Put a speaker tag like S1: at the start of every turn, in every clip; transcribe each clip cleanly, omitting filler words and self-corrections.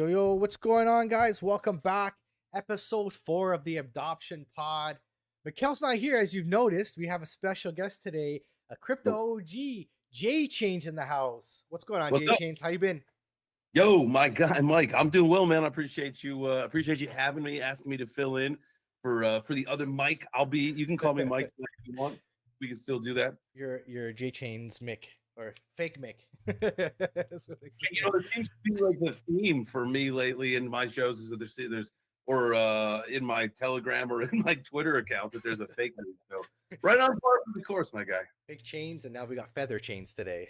S1: Yo, what's going on, guys? Welcome back. Episode 4 of the Adoption Pod. Mikkel's not here, as you've noticed. We have a special guest today, a crypto OG, JChains in the house. What's going on, JChains? How you been?
S2: Yo, my guy, Mike, I'm doing well, man. I appreciate you having me, asking me to fill in for the other Mike. You can call me Mike if you want. We can still do that.
S1: You're JChains Mick. Or fake Mick.
S2: It seems to be like the theme for me lately in my shows is that there's in my Telegram or in my Twitter account that there's a fake Mick. So right on par with the course, my guy.
S1: Fake chains, and now we got feather chains today.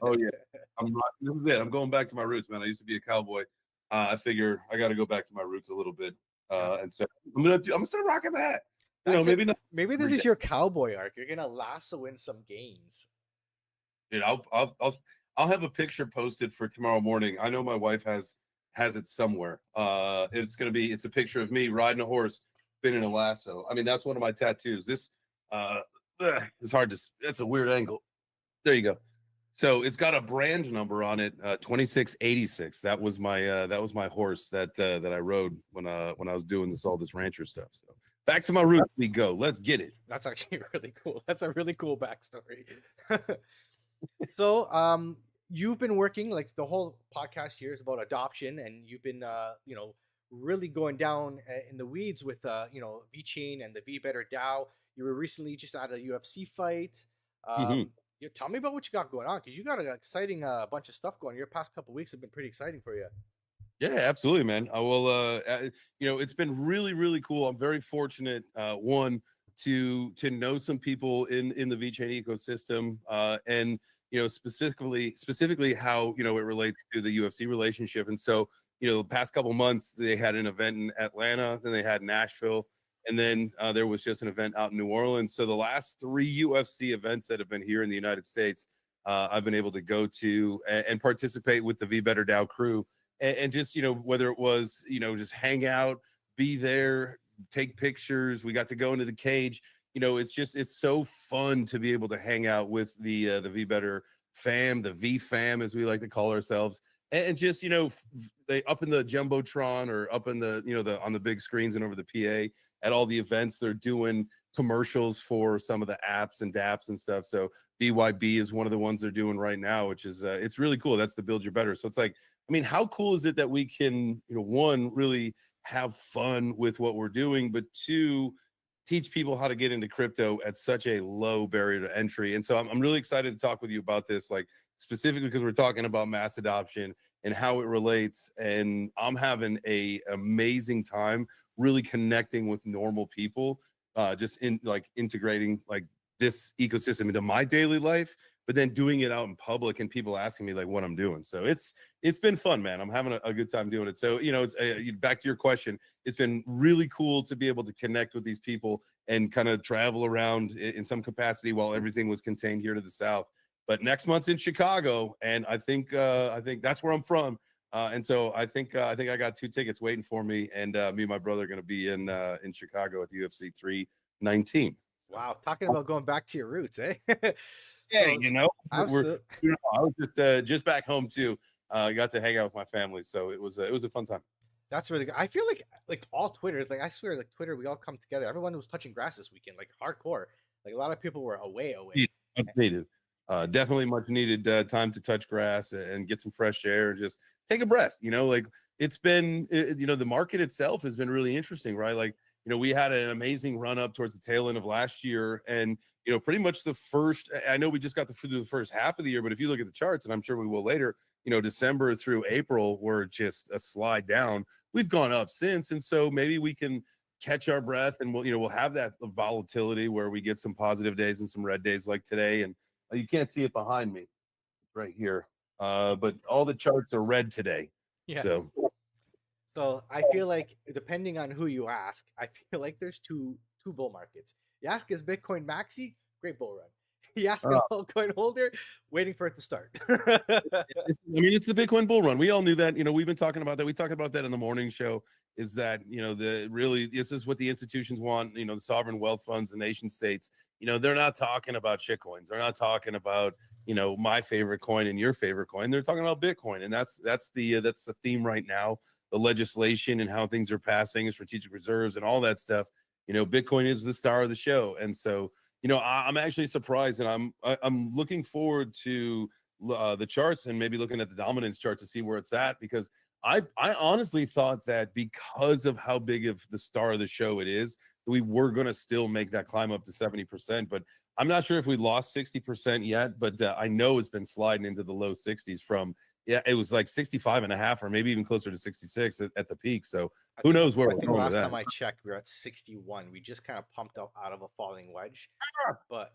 S2: Oh yeah, I'm going back to my roots, man. I used to be a cowboy. I figure I got to go back to my roots a little bit, and so I'm gonna start rocking the hat. Maybe not.
S1: Maybe this is your cowboy arc. You're gonna lasso in some gains.
S2: Dude, I'll have a picture posted for tomorrow morning. I know my wife has it somewhere. It's a picture of me riding a horse, spinning a lasso. I mean, that's one of my tattoos. This it's hard to. That's a weird angle. There you go. So it's got a brand number on it, 2686. That was my horse that I rode when I was doing all this rancher stuff. So back to my roots we go. Let's get it.
S1: That's actually really cool. That's a really cool backstory. So, you've been working, like, the whole podcast here is about adoption, and you've been, really going down in the weeds with, VChain and the V Better DAO. You were recently just at a UFC fight. Tell me about what you got going on, because you got an exciting bunch of stuff going. Your past couple of weeks have been pretty exciting for you.
S2: Yeah, absolutely, man. I will. It's been really, really cool. I'm very fortunate. One, to know some people in the VChain ecosystem, and specifically how it relates to the UFC relationship. And so the past couple months they had an event in Atlanta, then they had Nashville, and then there was just an event out in New Orleans. So the last 3 UFC events that have been here in the United States, I've been able to go to and participate with the V Better DAO crew, and just whether it was just hang out, be there, take pictures. We got to go into the cage. It's so fun to be able to hang out with the V Better fam, the V fam, as we like to call ourselves, and just they up in the jumbotron or up in the on the big screens and over the PA at all the events. They're doing commercials for some of the apps and dApps and stuff. So BYB is one of the ones they're doing right now, which is it's really cool. That's the Build Your Better. So it's like, I mean, how cool is it that we can one, really have fun with what we're doing, but 2, teach people how to get into crypto at such a low barrier to entry. And so I'm really excited to talk with you about this, like specifically because we're talking about mass adoption and how it relates. And I'm having a amazing time really connecting with normal people, just in like integrating like this ecosystem into my daily life, but then doing it out in public and people asking me like what I'm doing. So it's been fun, man. I'm having a good time doing it. So, it's back to your question. It's been really cool to be able to connect with these people and kind of travel around in some capacity while everything was contained here to the South. But next month's in Chicago, and I think that's where I'm from. And so I think I got 2 tickets waiting for me, and me and my brother are going to be in Chicago at the UFC 319.
S1: Wow, talking about going back to your roots, eh?
S2: Yeah,
S1: I
S2: was just back home too. I got to hang out with my family, so it was a fun time.
S1: That's really good. I feel like all Twitter, like I swear, like Twitter, we all come together. Everyone was touching grass this weekend, like hardcore. Like a lot of people were away.
S2: Much needed, definitely much needed time to touch grass and get some fresh air and just take a breath. Like it's been, the market itself has been really interesting, right? Like we had an amazing run up towards the tail end of last year, and pretty much the first. I know we just got through the first half of the year, but if you look at the charts, and I'm sure we will later, December through April were just a slide down. We've gone up since, and so maybe we can catch our breath, and we'll have that volatility where we get some positive days and some red days like today. And you can't see it behind me, right here, but all the charts are red today.
S1: Yeah.
S2: So
S1: So I feel like depending on who you ask, I feel like there's two bull markets. You ask is Bitcoin maxi, great bull run. You ask an altcoin holder, waiting for it to start.
S2: it's the Bitcoin bull run. We all knew that. We've been talking about that. We talked about that in the morning show. Is that this is what the institutions want? The sovereign wealth funds, the nation states. They're not talking about shitcoins. They're not talking about my favorite coin and your favorite coin. They're talking about Bitcoin, and that's the theme right now. The legislation and how things are passing, and strategic reserves and all that stuff. Bitcoin is the star of the show, and so I'm actually surprised, and I'm looking forward to the charts and maybe looking at the dominance chart to see where it's at, because I honestly thought that because of how big of the star of the show it is, we were going to still make that climb up to 70%, but I'm not sure if we lost 60% yet, but I know it's been sliding into the low 60s from, it was like 65 and a half, or maybe even closer to 66 at the peak. So who knows where we're going with that.
S1: Last time I checked, we were at 61. We just kind of pumped up out of a falling wedge, but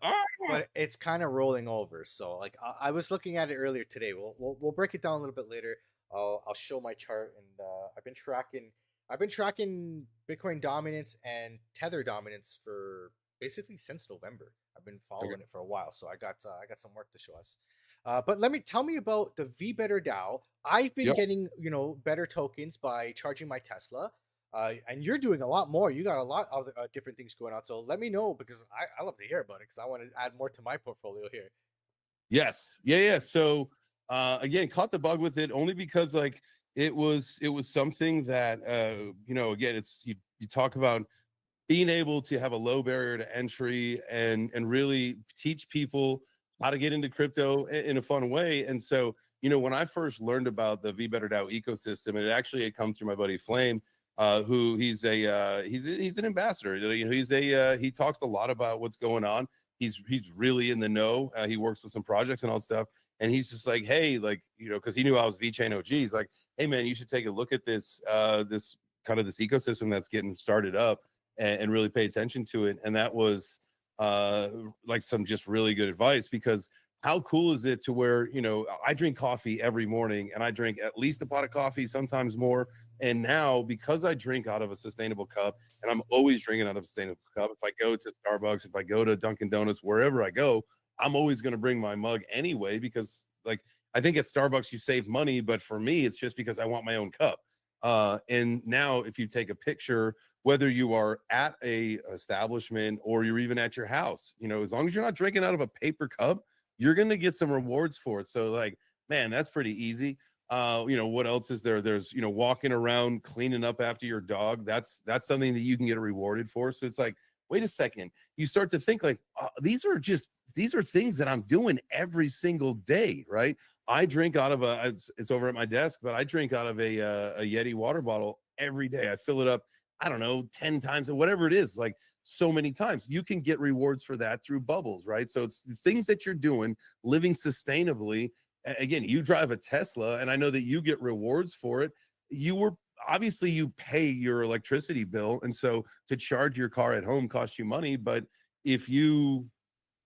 S1: it's kind of rolling over. So like I was looking at it earlier today. We'll break it down a little bit later. I'll show my chart, and I've been tracking Bitcoin dominance and Tether dominance for basically since November. I've been following it for a while, so I got some work to show us. But tell me about the V Better DAO. I've been getting better tokens by charging my Tesla, and you're doing a lot more. You got a lot of different things going on. So let me know, because I love to hear about it, because I want to add more to my portfolio here.
S2: Yes, yeah. So again, caught the bug with it only because like it was something that again, it's you talk about being able to have a low barrier to entry and really teach people how to get into crypto in a fun way. And so, when I first learned about the V Better DAO ecosystem, it actually had come through my buddy Flame, who he's an ambassador. He talks a lot about what's going on. He's really in the know. He works with some projects and all that stuff. And he's just like, hey, like, because he knew I was VeChain OG. He's like, hey man, you should take a look at this this ecosystem that's getting started up, and really pay attention to it. And that was like some just really good advice, because how cool is it to where I drink coffee every morning, and I drink at least a pot of coffee, sometimes more. And now, because I drink out of a sustainable cup, and I'm always drinking out of a sustainable cup, if I go to Starbucks, if I go to Dunkin' Donuts, wherever I go, I'm always going to bring my mug anyway, because like I think at Starbucks you save money, but for me it's just because I want my own cup. And now if you take a picture, whether you are at a establishment or you're even at your house, as long as you're not drinking out of a paper cup, you're going to get some rewards for it. So like, man, that's pretty easy. What else is there? There's, walking around, cleaning up after your dog. That's something that you can get rewarded for. So it's like, wait a second. You start to think like, these are things that I'm doing every single day, right? I drink out of it's over at my desk, but I drink out of a Yeti water bottle every day. I fill it up, I don't know, 10 times or whatever it is, like so many times. You can get rewards for that through bubbles, right? So it's the things that you're doing, living sustainably. Again, you drive a Tesla, and I know that you get rewards for it. Obviously you pay your electricity bill, and so to charge your car at home costs you money. But if you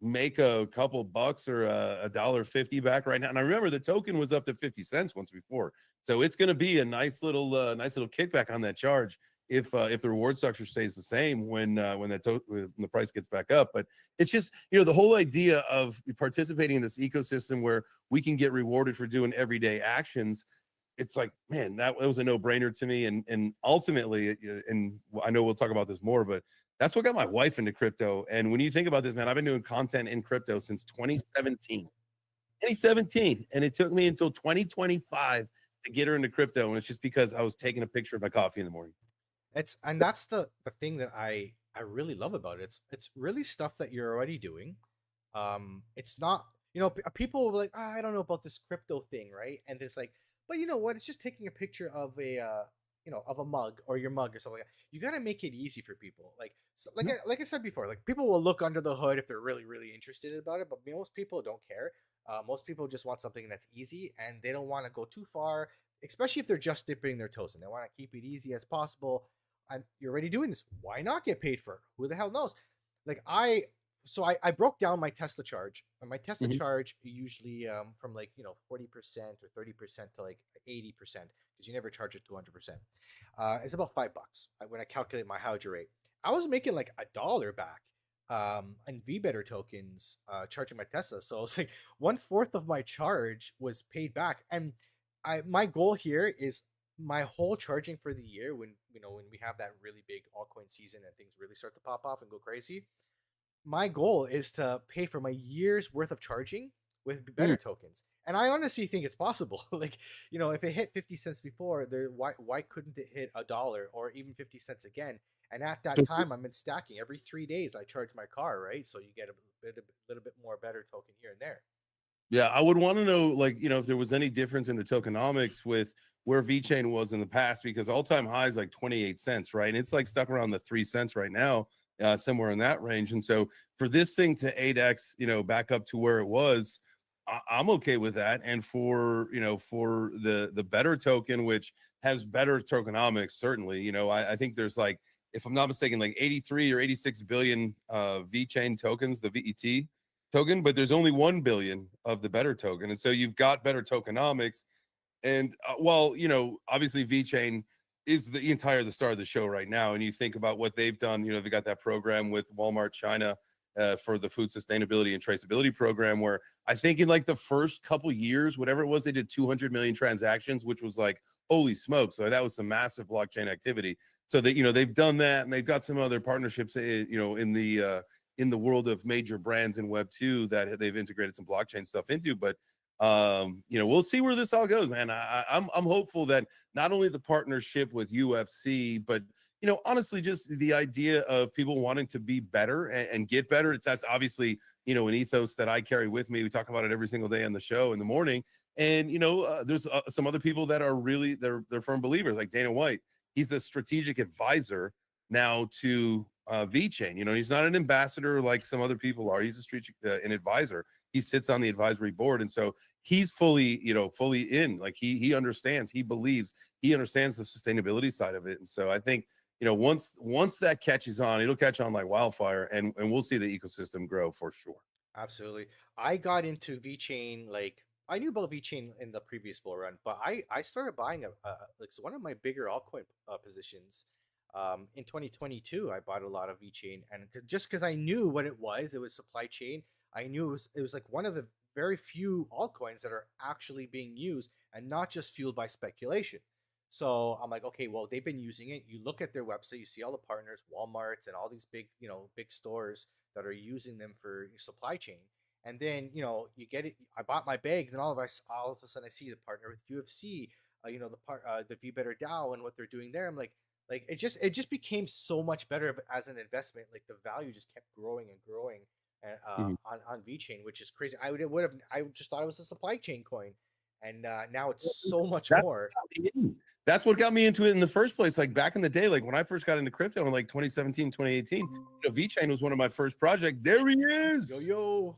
S2: make a couple bucks or a $1.50 back right now, and I remember the token was up to 50 cents once before, so it's going to be a nice little kickback on that charge if the reward structure stays the same when the price gets back up. But it's just the whole idea of participating in this ecosystem where we can get rewarded for doing everyday actions. It's like, man, that was a no-brainer to me. And ultimately, and I know we'll talk about this more, but that's what got my wife into crypto. And when you think about this, man, I've been doing content in crypto since 2017. And it took me until 2025 to get her into crypto. And it's just because I was taking a picture of my coffee in the morning.
S1: That's the thing that I really love about it. It's really stuff that you're already doing. It's not, people will be like, I don't know about this crypto thing, right? And it's like, but you know what? It's just taking a picture of a of a mug or your mug or something like that. You got to make it easy for people. Like so, like I said before, like people will look under the hood if they're really really interested about it, but most people don't care. Most people just want something that's easy and they don't want to go too far, especially if they're just dipping their toes in. They want to keep it easy as possible. And you're already doing this. Why not get paid for it? Who the hell knows? Like I broke down my Tesla charge. And my Tesla
S2: Mhm.
S1: charge usually from like 40% or 30% to like 80% because you never charge it to 100%. It's about $5 when I calculate my Hydra rate. I was making like $1 back in V Better tokens charging my Tesla. So it's like 1/4 of my charge was paid back. And my goal here is my whole charging for the year when when we have that really big altcoin season and things really start to pop off and go crazy. My goal is to pay for my year's worth of charging with
S2: Mm.
S1: better tokens. And I honestly think it's possible. Like, if it hit 50 cents before, why couldn't it hit $1 or even 50 cents again? And at that time, I'm in stacking. Every 3 days, I charge my car, right? So you get a little bit more better token here and there.
S2: Yeah, I would want to know, like, if there was any difference in the tokenomics with where VeChain was in the past, because all-time high is like 28 cents, right? And it's like stuck around the 3 cents right now, somewhere in that range. And so for this thing to 8x, back up to where it was, I'm okay with that. And for for the better token, which has better tokenomics, certainly, I think there's like, if I'm not mistaken, like 83 or 86 billion VeChain tokens, the VET token, but there's only 1 billion of the better token. And so you've got better tokenomics. And while, obviously VeChain is the star of the show right now. And you think about what they've done, they got that program with Walmart China for the food sustainability and traceability program, where I think in like the first couple years, whatever it was, they did 200 million transactions, which was like, holy smoke. So that was some massive blockchain activity. So that, they've done that, and they've got some other partnerships, in the world of major brands in Web 2 that they've integrated some blockchain stuff into. But we'll see where this all goes, man. I'm hopeful that not only the partnership with UFC, but honestly, just the idea of people wanting to be better and get better. That's obviously an ethos that I carry with me. We talk about it every single day on the show in the morning. And there's some other people that are really they're firm believers, like Dana White. He's a strategic advisor now to VeChain. He's not an ambassador like some other people are. He's a strategic an advisor. He sits on the advisory board, and so he's fully in. Like he understands, he believes, he understands the sustainability side of it. And so I think once that catches on, it'll catch on like wildfire, and we'll see the ecosystem grow for sure.
S1: Absolutely. I got into VeChain like I knew about VeChain in the previous bull run, but I started buying like one of my bigger altcoin positions. In 2022, I bought a lot of VeChain, and just because I knew what it was supply chain. I knew it was like one of the very few altcoins that are actually being used and not just fueled by speculation. So I'm like, okay, well, they've been using it. You look at their website, you see all the partners, Walmart's, and all these big, big stores that are using them for supply chain. And then you get it. I bought my bag, then all of a sudden I see the partner with UFC, the V Better DAO and what they're doing there. I'm like it just became so much better as an investment. Like the value just kept growing and growing,
S2: Mhm.
S1: on VeChain, which is crazy. I just thought it was a supply chain coin, and now it's so much
S2: That's
S1: more.
S2: what got me in. That's what got me into it in the first place. Like back in the day, like when I first got into crypto in like 2017, 2018, VeChain was one of my first projects. There he
S1: Yo
S2: is.
S1: yo.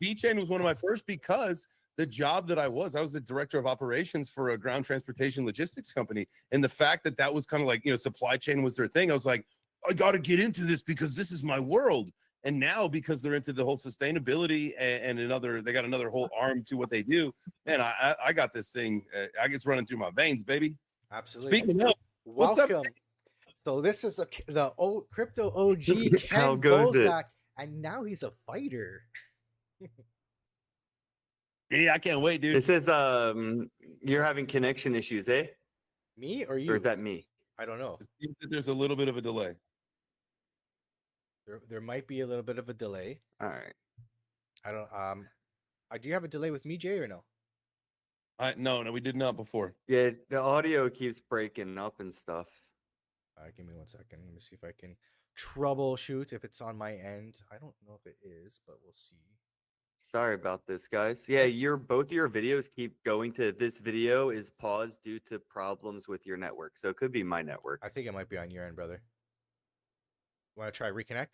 S2: VeChain was one of my first because the job that I was the director of operations for a ground transportation logistics company. And the fact that that was kind of like, supply chain was their thing. I was like, I got to get into this because this is my world. And now because they're into the whole sustainability and they got another whole arm to what they do. Man, I got this thing. I get running through my veins, baby.
S1: Absolutely.
S2: Speaking of, what's up?
S1: Welcome. So this is crypto OG
S3: How
S1: Ken
S3: goes it?
S1: Bosak, and now he's a fighter.
S2: Yeah, I can't wait, dude.
S3: It says you're having connection issues, eh?
S1: Me or
S3: Or is
S1: you?
S3: that me?
S1: I don't know.
S2: There's a little bit of a delay.
S1: There might be a little bit of a delay.
S3: All right.
S1: I don't do you have a delay with me, Jay, or no?
S2: No, we did not before.
S3: Yeah, the audio keeps breaking up and stuff.
S1: All right, give me 1 second. Let me see if I can troubleshoot if it's on my end. I don't know if it is, but we'll see.
S3: Sorry about this, guys. Yeah, both your videos keep going to this video is paused due to problems with your network. So it could be my
S1: I
S3: network.
S1: think it might be on your end, brother. Want to try reconnect?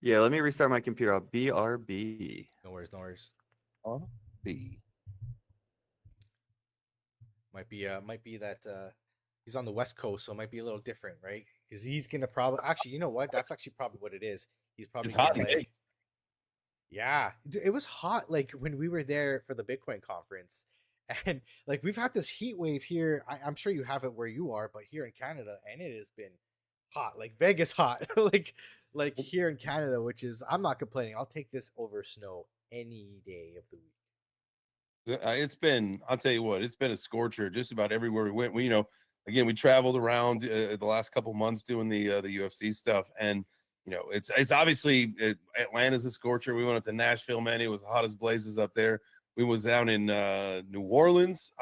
S3: Yeah, let me restart my computer. I'll BRB.
S1: No worries, no worries.
S2: B.
S1: Might be that he's on the West Coast, so it might be a little different, right? Because he's gonna probably actually, you know what? That's actually probably what it is. He's probably
S2: It's
S1: gonna
S2: hot in Vegas.
S1: yeah, it was hot like when we were there for the Bitcoin conference, and like we've had this heat wave here. I'm sure you have it where you are, but here in Canada, and it has been hot, like Vegas hot, like here in Canada, which is I'm not complaining. I'll take this over snow any day of the week.
S2: It's been, I'll tell you what, it's been a scorcher just about everywhere we went. We, again, we traveled around the last couple months doing the UFC stuff, and it's obviously Atlanta's a scorcher. We went up to Nashville, man. It was the hottest blazes up there. We was down in New Orleans.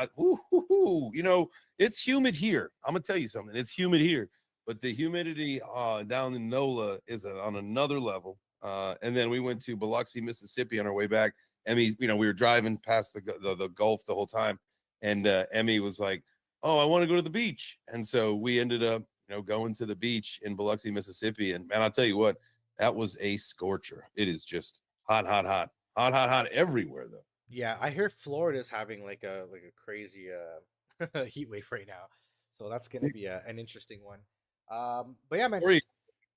S2: It's humid here. I'm gonna tell you something. It's humid here, but the humidity down in NOLA is on another level. And then we went to Biloxi, Mississippi on our way back. Emmy, we were driving past the Gulf the whole time, and Emmy was like, "Oh, I want to go to the beach," and so we ended up, going to the beach in Biloxi, Mississippi. And man, I'll tell you what, that was a scorcher. It is just hot, hot, hot, hot, hot, hot everywhere, though.
S1: Yeah, I hear Florida's having like a crazy heat wave right now, so that's gonna be an interesting one. But yeah, man.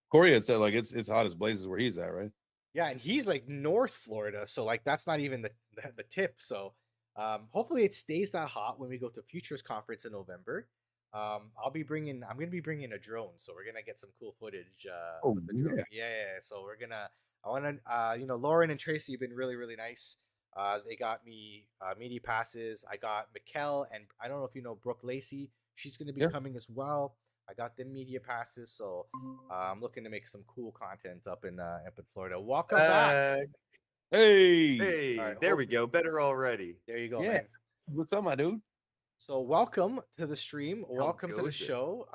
S2: Corey had said like it's hot as blazes where he's at, right?
S1: Yeah, and he's like North Florida, so like that's not even the tip. So hopefully it stays that hot when we go to Futures Conference in November. I'm gonna be bringing a drone, so we're gonna get some cool footage
S2: Oh,
S1: with the drone. Yeah. So I want to Lauren and Tracy have been really nice. They got me media passes. I got Mikkel, and I don't know if you know Brooke Lacey. She's gonna be
S2: Yeah.
S1: coming as well. I got them media passes, so I'm looking to make some cool content up in Florida. Welcome back.
S2: Hey,
S3: Hey,
S1: All right,
S3: there we go. Better already.
S1: there you go,
S2: yeah.
S1: man.
S2: What's up, my dude?
S1: So welcome to the stream. Welcome to the
S3: goes it?
S1: show.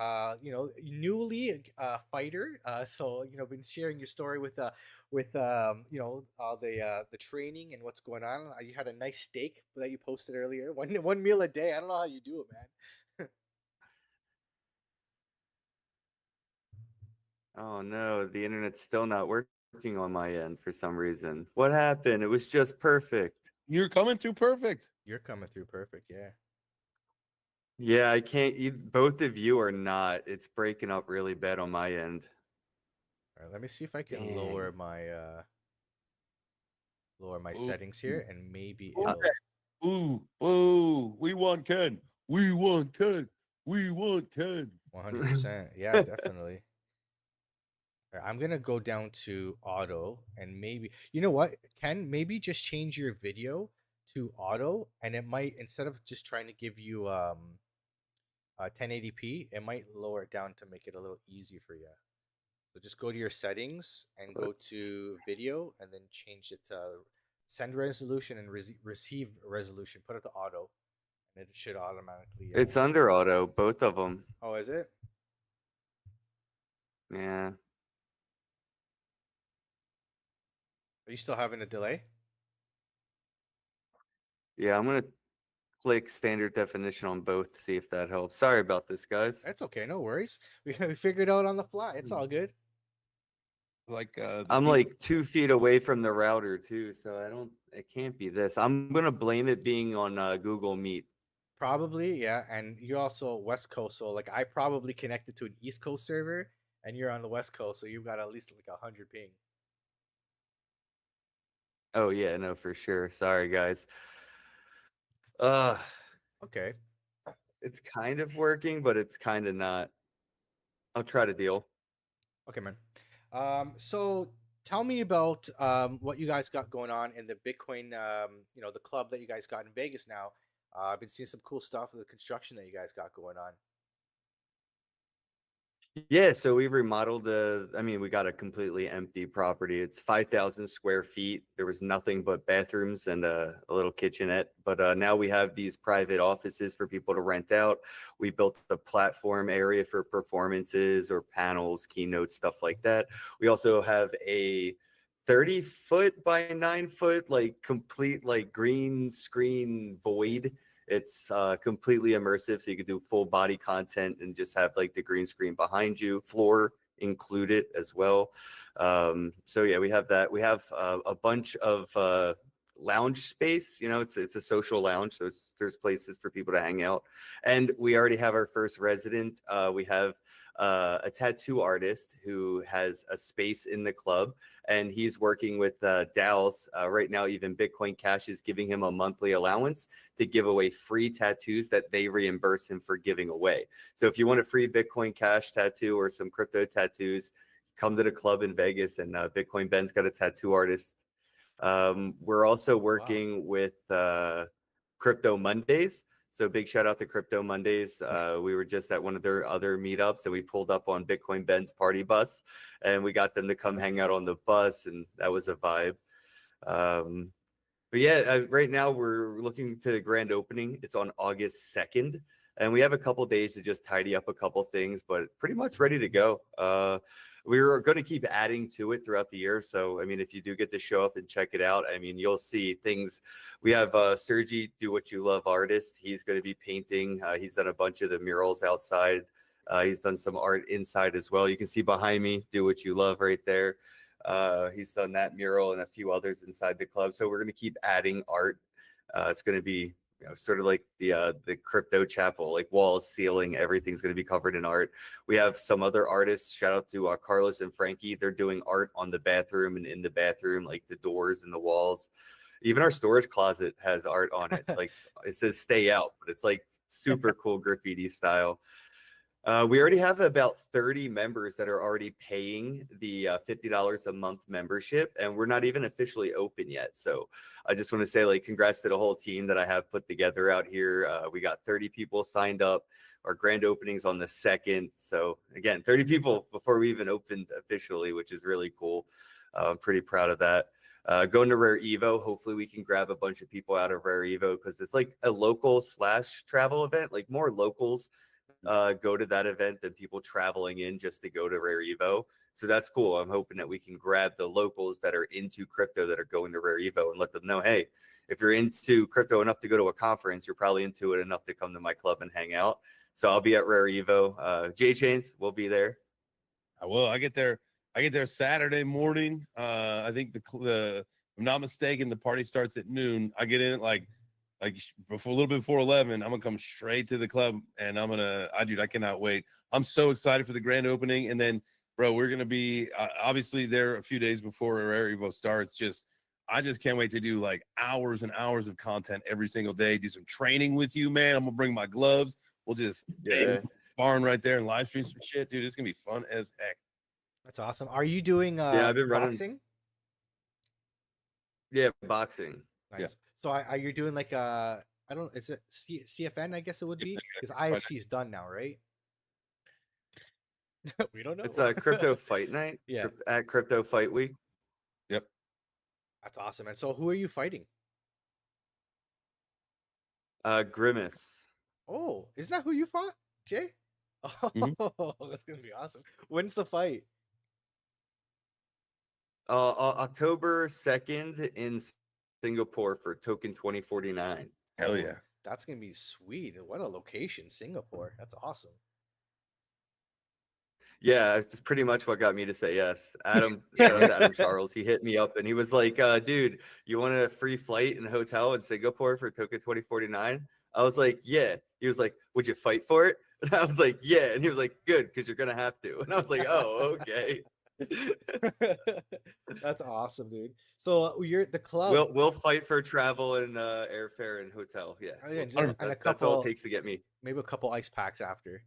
S1: Newly fighter. So been sharing your story with all the training and what's going on. You had a nice steak that you posted earlier. One meal a day. I don't know how you do it, man.
S3: Oh no, the internet's still not working on my end for some reason. What happened? It was just perfect.
S2: You're coming through perfect.
S1: You're coming through perfect. Yeah.
S3: Yeah, I can't. Both of you are not. It's breaking up really bad on my end.
S1: All right. Let me see if I can
S3: Dang.
S1: lower my
S2: Ooh.
S1: settings here, and maybe
S2: Ooh.
S1: it'll.
S2: Ooh, we want Ken. We want Ken. We want Ken.
S1: 100%. Yeah, definitely. I'm gonna go down to auto and maybe you know what, Ken, maybe just change your video to auto and it might instead of just trying to give you 1080p, it might lower it down to make it a little easier for you. So just go to your settings and go to video and then change it to send resolution and receive resolution. Put it to auto and it should automatically.
S3: It's under auto, both of them.
S1: Oh, is it?
S3: Yeah.
S1: Are you still having a delay?
S3: Yeah, I'm gonna click standard definition on both to see if that helps. Sorry about this, guys.
S1: That's okay, no worries. We figured it out on the fly. It's all good.
S2: Like
S3: I'm like 2 feet away from the router too, so it can't be this. I'm gonna blame it being on Google Meet.
S1: Probably, yeah. And you also West Coast, so like I probably connected to an East Coast server, and you're on the West Coast, so you've got at least like 100 ping.
S3: Oh yeah, no, for sure. Sorry, guys.
S1: Okay.
S3: It's kind of working, but it's kind of not. I'll try to deal.
S1: Okay, man. So tell me about what you guys got going on in the Bitcoin, the club that you guys got in Vegas now. I've been seeing some cool stuff, the construction that you guys got going on.
S3: Yeah, so we remodeled we got a completely empty property. It's 5,000 square feet. There was nothing but bathrooms and a little kitchenette. But now we have these private offices for people to rent out. We built the platform area for performances or panels, keynotes, stuff like that. We also have a 30-foot by 9-foot, like complete like green screen void. It's completely immersive, so you could do full body content and just have like the green screen behind you, floor included as well. So yeah, we have that. We have a bunch of lounge space. You know, it's a social lounge, so there's places for people to hang out. And we already have our first resident. We have a tattoo artist who has a space in the club, and he's working with DAOs right now. Even Bitcoin Cash is giving him a monthly allowance to give away free tattoos that they reimburse him for giving away. So if you want a free Bitcoin Cash tattoo or some crypto tattoos, come to the club in Vegas, and Bitcoin Ben's got a tattoo artist. We're also working with Crypto Mondays. So big shout out to Crypto Mondays. We were just at one of their other meetups, and we pulled up on Bitcoin Ben's party bus, and we got them to come hang out on the bus, and that was a vibe. But yeah, right now we're looking to the grand opening. It's on August 2nd, and we have a couple days to just tidy up a couple things, but pretty much ready to go. We're going to keep adding to it throughout the year. So, I mean, if you do get to show up and check it out, I mean, you'll see things. We have Sergi, Do What You Love artist. He's going to be painting. He's done a bunch of the murals outside. He's done some art inside as well. You can see behind me, Do What You Love right there. He's done that mural and a few others inside the club. So we're going to keep adding art. It's going to be, you know, sort of like the crypto chapel, like walls, ceiling, everything's going to be covered in art. We have some other artists. Shout out to Carlos and Frankie. They're doing art on the bathroom and in the bathroom, like the doors and the walls. Even our storage closet has art on it. Like it says "Stay Out," but it's like super cool graffiti style. We already have about 30 members that are already paying the $50 a month membership, and we're not even officially open yet. So I just want to say, like, congrats to the whole team that I have put together out here. We got 30 people signed up. Our grand opening's on the 2nd. So again, 30 people before we even opened officially, which is really cool. I'm pretty proud of that. Going to Rare Evo. Hopefully we can grab a bunch of people out of Rare Evo, because it's like a local / travel event. Like more locals go to that event than people traveling in just to go to Rare Evo. So that's cool. I'm hoping that we can grab the locals that are into crypto that are going to Rare Evo and let them know, hey, if you're into crypto enough to go to a conference, you're probably into it enough to come to my club and hang out. So I'll be at Rare Evo. JChains will be there.
S2: I will. I get there Saturday morning. I think if I'm not mistaken, the party starts at noon. I get in at like before, a little bit before 11. I'm gonna come straight to the club, and I cannot wait. I'm so excited for the grand opening. And then, bro, we're gonna be obviously there a few days before Rare Evo starts. I just can't wait to do like hours and hours of content every single day. Do some training with you, man. I'm gonna bring my gloves. We'll just barn right there and live stream some shit, dude. It's gonna be fun as heck.
S1: That's awesome. Are you doing
S3: I've been running
S1: boxing?
S3: Yeah, boxing.
S1: Nice.
S2: Yeah.
S1: So are you doing like I don't, is it CFN? I guess it would be, because IFC is done now, right? We don't know.
S3: It's a crypto fight night.
S1: Yeah.
S3: At Crypto Fight Week.
S2: Yep.
S1: That's awesome. And so who are you fighting?
S3: Grimace.
S1: Oh, isn't that who you fought, Jay? Oh, that's gonna be awesome. When's the fight?
S3: October 2nd in Singapore for Token 2049.
S2: Hell yeah.
S1: That's gonna be sweet. What a location, Singapore. That's awesome.
S3: Yeah, it's pretty much what got me to say yes. Adam, shout out to Adam Charles. He hit me up and he was like, dude, you want a free flight and a hotel in Singapore for Token 2049? I was like, yeah. He was like, would you fight for it? And I was like, yeah. And he was like, good, because you're gonna have to. And I was like, oh, okay.
S1: That's awesome, dude. So you're the club.
S3: We'll fight for travel and airfare and hotel. Yeah,
S1: Oh, yeah,
S3: and
S1: a
S3: that's
S1: couple,
S3: all it takes to get me.
S1: maybe a couple ice packs after.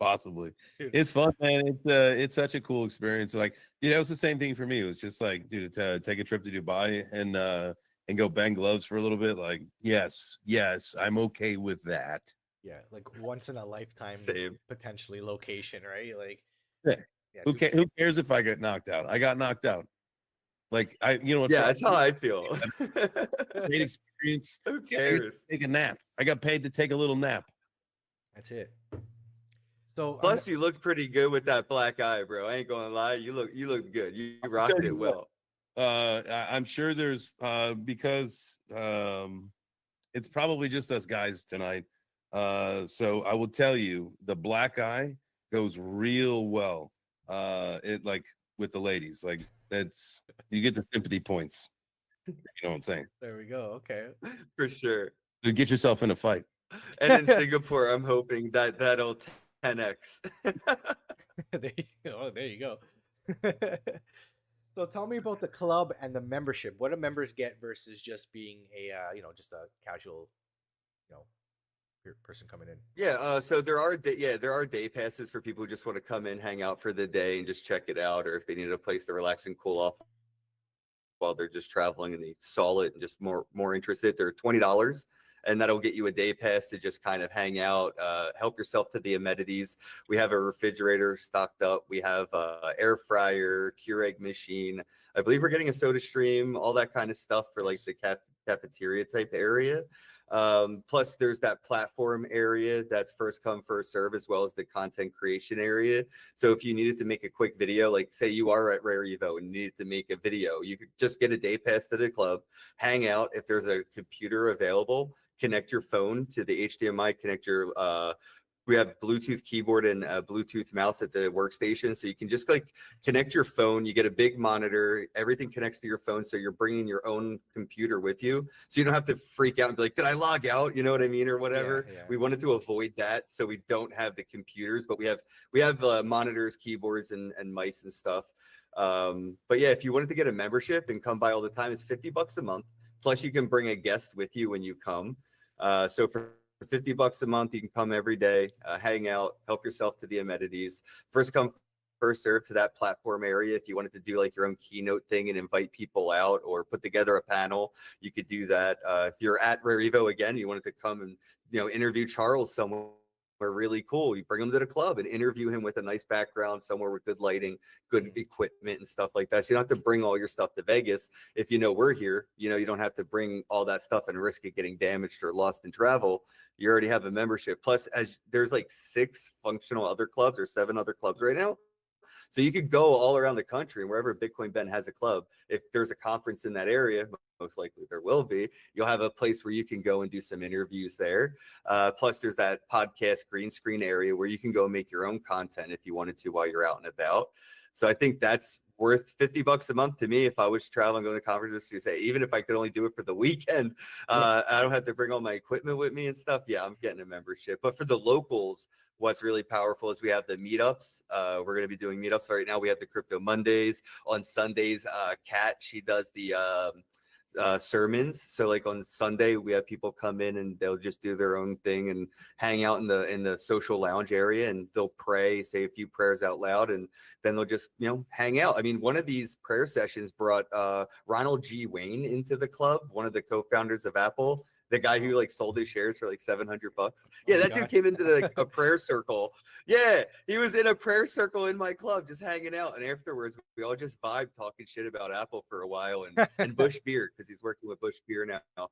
S2: Possibly.
S1: Dude.
S2: It's fun, man. It's such a cool experience. Like, it was the same thing for me. It was just like, dude, to take a trip to Dubai and go bang gloves for a little bit. Like, yes, I'm okay with that.
S1: Yeah, like once in a lifetime potentially location, right? Like,
S2: yeah, who cares if I get knocked out? I got knocked out. Like,
S3: that's how I feel.
S2: Great experience.
S3: Who cares?
S2: Take a nap. I got paid to take a little nap.
S1: That's it. So I'm
S3: Plus, you looked pretty good with that black eye, bro. I ain't gonna lie. You looked good. You
S2: I'll tell
S3: rocked
S2: you
S3: it
S2: what,
S3: well.
S2: I'm sure there's because it's probably just us guys tonight. So I will tell you, the black eye goes real well. It like with the ladies, like that's you get the sympathy points. You know what I'm saying?
S1: there we go. Okay.
S3: For sure.
S2: To get yourself in a fight.
S3: And in Singapore, I'm hoping that that'll 10x.
S1: there you go. Oh, there you go. So tell me about the club and the membership. What do members get versus just being a just a casual, you know, person coming in?
S3: Yeah, so there are day passes for people who just want to come in, hang out for the day, and just check it out, or if they need a place to relax and cool off while they're just traveling and they saw it and just more interested. They're $20, and that'll get you a day pass to just kind of hang out, help yourself to the amenities. We have a refrigerator stocked up. We have a air fryer, Keurig machine. I believe we're getting a soda stream, all that kind of stuff for like the cafeteria type area. Plus there's that platform area that's first come first serve, as well as the content creation area. So if you needed to make a quick video, like say you are at Rare Evo and you needed to make a video, you could just get a day pass to the club, hang out. If there's a computer available, connect your phone to the HDMI, connect your we have Bluetooth keyboard and Bluetooth mouse at the workstation. So you can just like connect your phone. You get a big monitor. Everything connects to your phone. So you're bringing your own computer with you. So you don't have to freak out and be like, did I log out? You know what I mean? Or whatever.
S1: Yeah.
S3: We wanted to avoid that. So we don't have the computers, but we have monitors, keyboards, and mice and stuff. But yeah, if you wanted to get a membership and come by all the time, it's $50 a month. Plus you can bring a guest with you when you come. So for $50 a month, you can come every day, hang out, help yourself to the amenities. First come, first serve to that platform area. If you wanted to do like your own keynote thing and invite people out or put together a panel, you could do that. If you're at Rare Evo again, you wanted to come and interview Charles somewhere really cool, you bring him to the club and interview him with a nice background, somewhere with good lighting, good equipment and stuff like that. So you don't have to bring all your stuff to Vegas. If we're here, you don't have to bring all that stuff and risk it getting damaged or lost in travel. You already have a membership. Plus, as there's like 6 functional other clubs or 7 other clubs right now. So you could go all around the country, and wherever Bitcoin Ben has a club, if there's a conference in that area, most likely there will be, you'll have a place where you can go and do some interviews there. Plus there's that podcast green screen area where you can go make your own content if you wanted to while you're out and about. So I think that's worth $50 a month to me. If I was traveling, going to conferences, to say, even if I could only do it for the weekend, I don't have to bring all my equipment with me and stuff. Yeah, I'm getting a membership. But for the locals, what's really powerful is we have the meetups. We're going to be doing meetups right now. We have the Crypto Mondays. On Sundays, Kat, she does the sermons. So like on Sunday, we have people come in and they'll just do their own thing and hang out in the social lounge area, and they'll pray, say a few prayers out loud, and then they'll just hang out. I mean, one of these prayer sessions brought Ronald G. Wayne into the club, one of the co-founders of Apple. The guy who like sold his shares for like $700. Yeah, that dude came into like a prayer circle. Yeah, he was in a prayer circle in my club, just hanging out. And afterwards, we all just vibed, talking shit about Apple for a while, and Bush Beer, because he's working with Bush Beer now.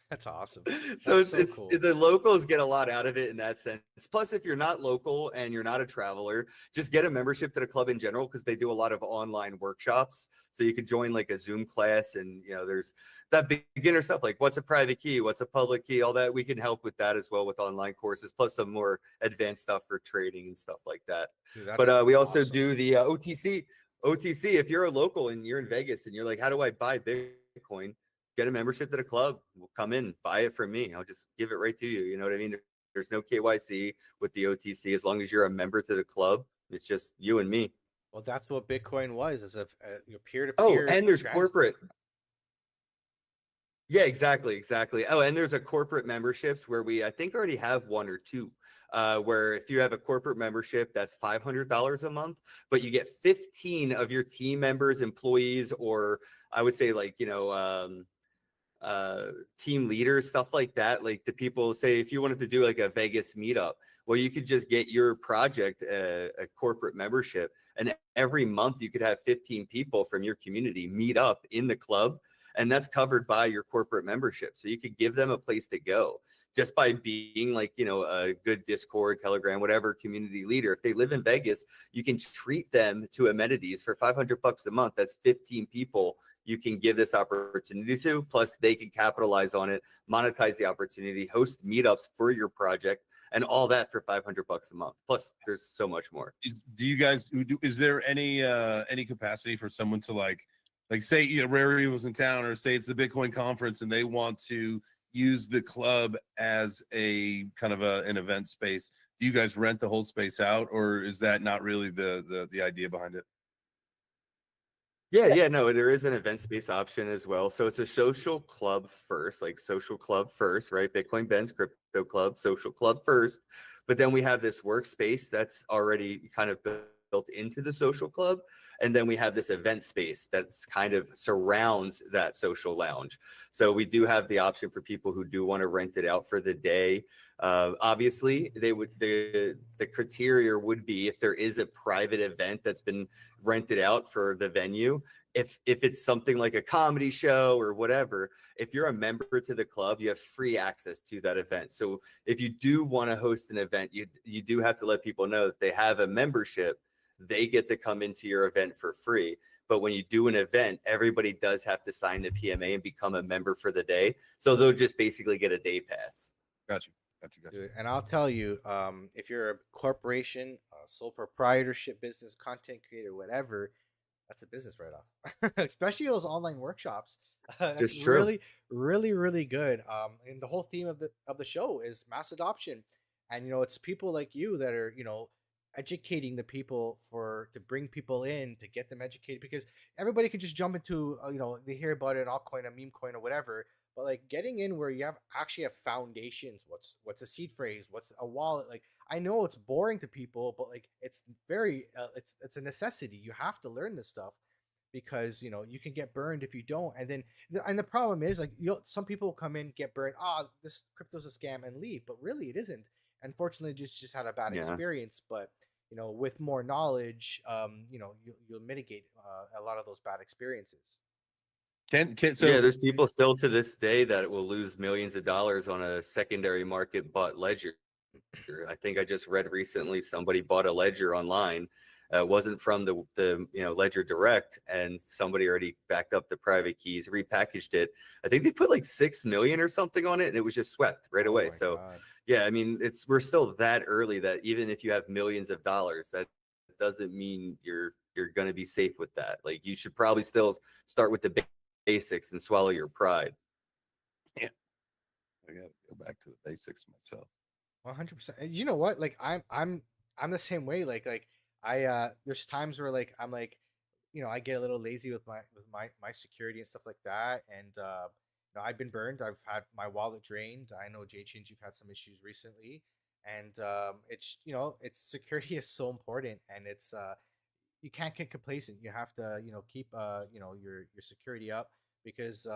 S1: That's awesome.
S3: So
S1: That's
S3: it's
S1: cool.
S3: the locals get a lot out of it in that sense. Plus, if you're not local and you're not a traveler, just get a membership to the club in general, because they do a lot of online workshops. So you could join like a Zoom class, and there's that beginner stuff like what's a private key, what's a public key, all that. We can help with that as well with online courses, plus some more advanced stuff for trading and stuff like that.
S1: Dude,
S3: but we also
S1: awesome.
S3: do the OTC. If you're a local and you're in Vegas and you're like, how do I buy Bitcoin? Get a membership to the club. We'll come in, buy it from me. I'll just give it right to you. You know what I mean? There's no KYC with the OTC. As long as you're a member to the club, it's just you and me.
S1: Well, that's what Bitcoin was, as a peer-to-peer.
S3: Oh, and there's corporate. Yeah, exactly. Oh, and there's a corporate memberships where I think already have 1 or 2. Where if you have a corporate membership, that's $500 a month, but you get 15 of your team members, employees, or I would say like team leaders, stuff like that. Like the people, say if you wanted to do like a Vegas meetup, well, you could just get your project a corporate membership, and every month you could have 15 people from your community meet up in the club, and that's covered by your corporate membership. So you could give them a place to go just by being like, a good Discord, Telegram, whatever community leader. If they live in Vegas, you can treat them to amenities for $500 a month. That's 15 people you can give this opportunity to. Plus, they can capitalize on it, monetize the opportunity, host meetups for your project, and all that for $500 a month. Plus, there's so much more.
S2: Do you guys? Is there any capacity for someone to like say Rarity was in town, or say it's the Bitcoin conference and they want to use the club as a kind of an event space? Do you guys rent the whole space out, or is that not really the idea behind it?
S3: Yeah, no, there is an event space option as well. So it's a social club first, like social club first, right? Bitcoin Ben's crypto club, social club first. But then we have this workspace that's already kind of built into the social club. And then we have this event space that's kind of surrounds that social lounge. So we do have the option for people who do want to rent it out for the day. Obviously, the criteria would be if there is a private event that's been rented out for the venue. If it's something like a comedy show or whatever, if you're a member to the club, you have free access to that event. So if you do want to host an event, you do have to let people know that they have a membership. They get to come into your event for free. But when you do an event, everybody does have to sign the PMA and become a member for the day. So they'll just basically get a day pass.
S2: Gotcha.
S1: Dude, and I'll tell you, if you're a corporation, a sole proprietorship business, content creator, whatever, that's a business write-off. Especially those online workshops. That's
S3: Just true.
S1: really, really, really good. And the whole theme of the show is mass adoption, and it's people like you that are educating the people to bring people in to get them educated, because everybody can just jump into they hear about an altcoin, a meme coin, or whatever. But like getting in where you actually have foundations, what's a seed phrase, what's a wallet, like I know it's boring to people, but like it's very it's a necessity. You have to learn this stuff, because you can get burned if you don't. And then the problem is, like, some people come in, get burned, this crypto's a scam, and leave, but really it isn't. Unfortunately, just had a bad experience. But with more knowledge, you'll mitigate a lot of those bad experiences.
S3: Yeah, there's people still to this day that will lose millions of dollars on a secondary market bought ledger. I think I just read recently somebody bought a ledger online. It wasn't from the Ledger Direct, and somebody already backed up the private keys, repackaged it. I think they put like 6 million or something on it, and it was just swept right away. So God. Yeah, I mean, we're still that early that even if you have millions of dollars, that doesn't mean you're going to be safe with that. Like, you should probably still start with the basics and swallow your pride.
S2: Yeah, I gotta go back to the basics myself.
S1: 100%. You know what? Like I'm the same way. Like I there's times where like I'm like, I get a little lazy with my security and stuff like that. And I've been burned. I've had my wallet drained. I know JChains, you've had some issues recently, and it's it's security is so important, and it's you can't get complacent. You have to keep your security up, because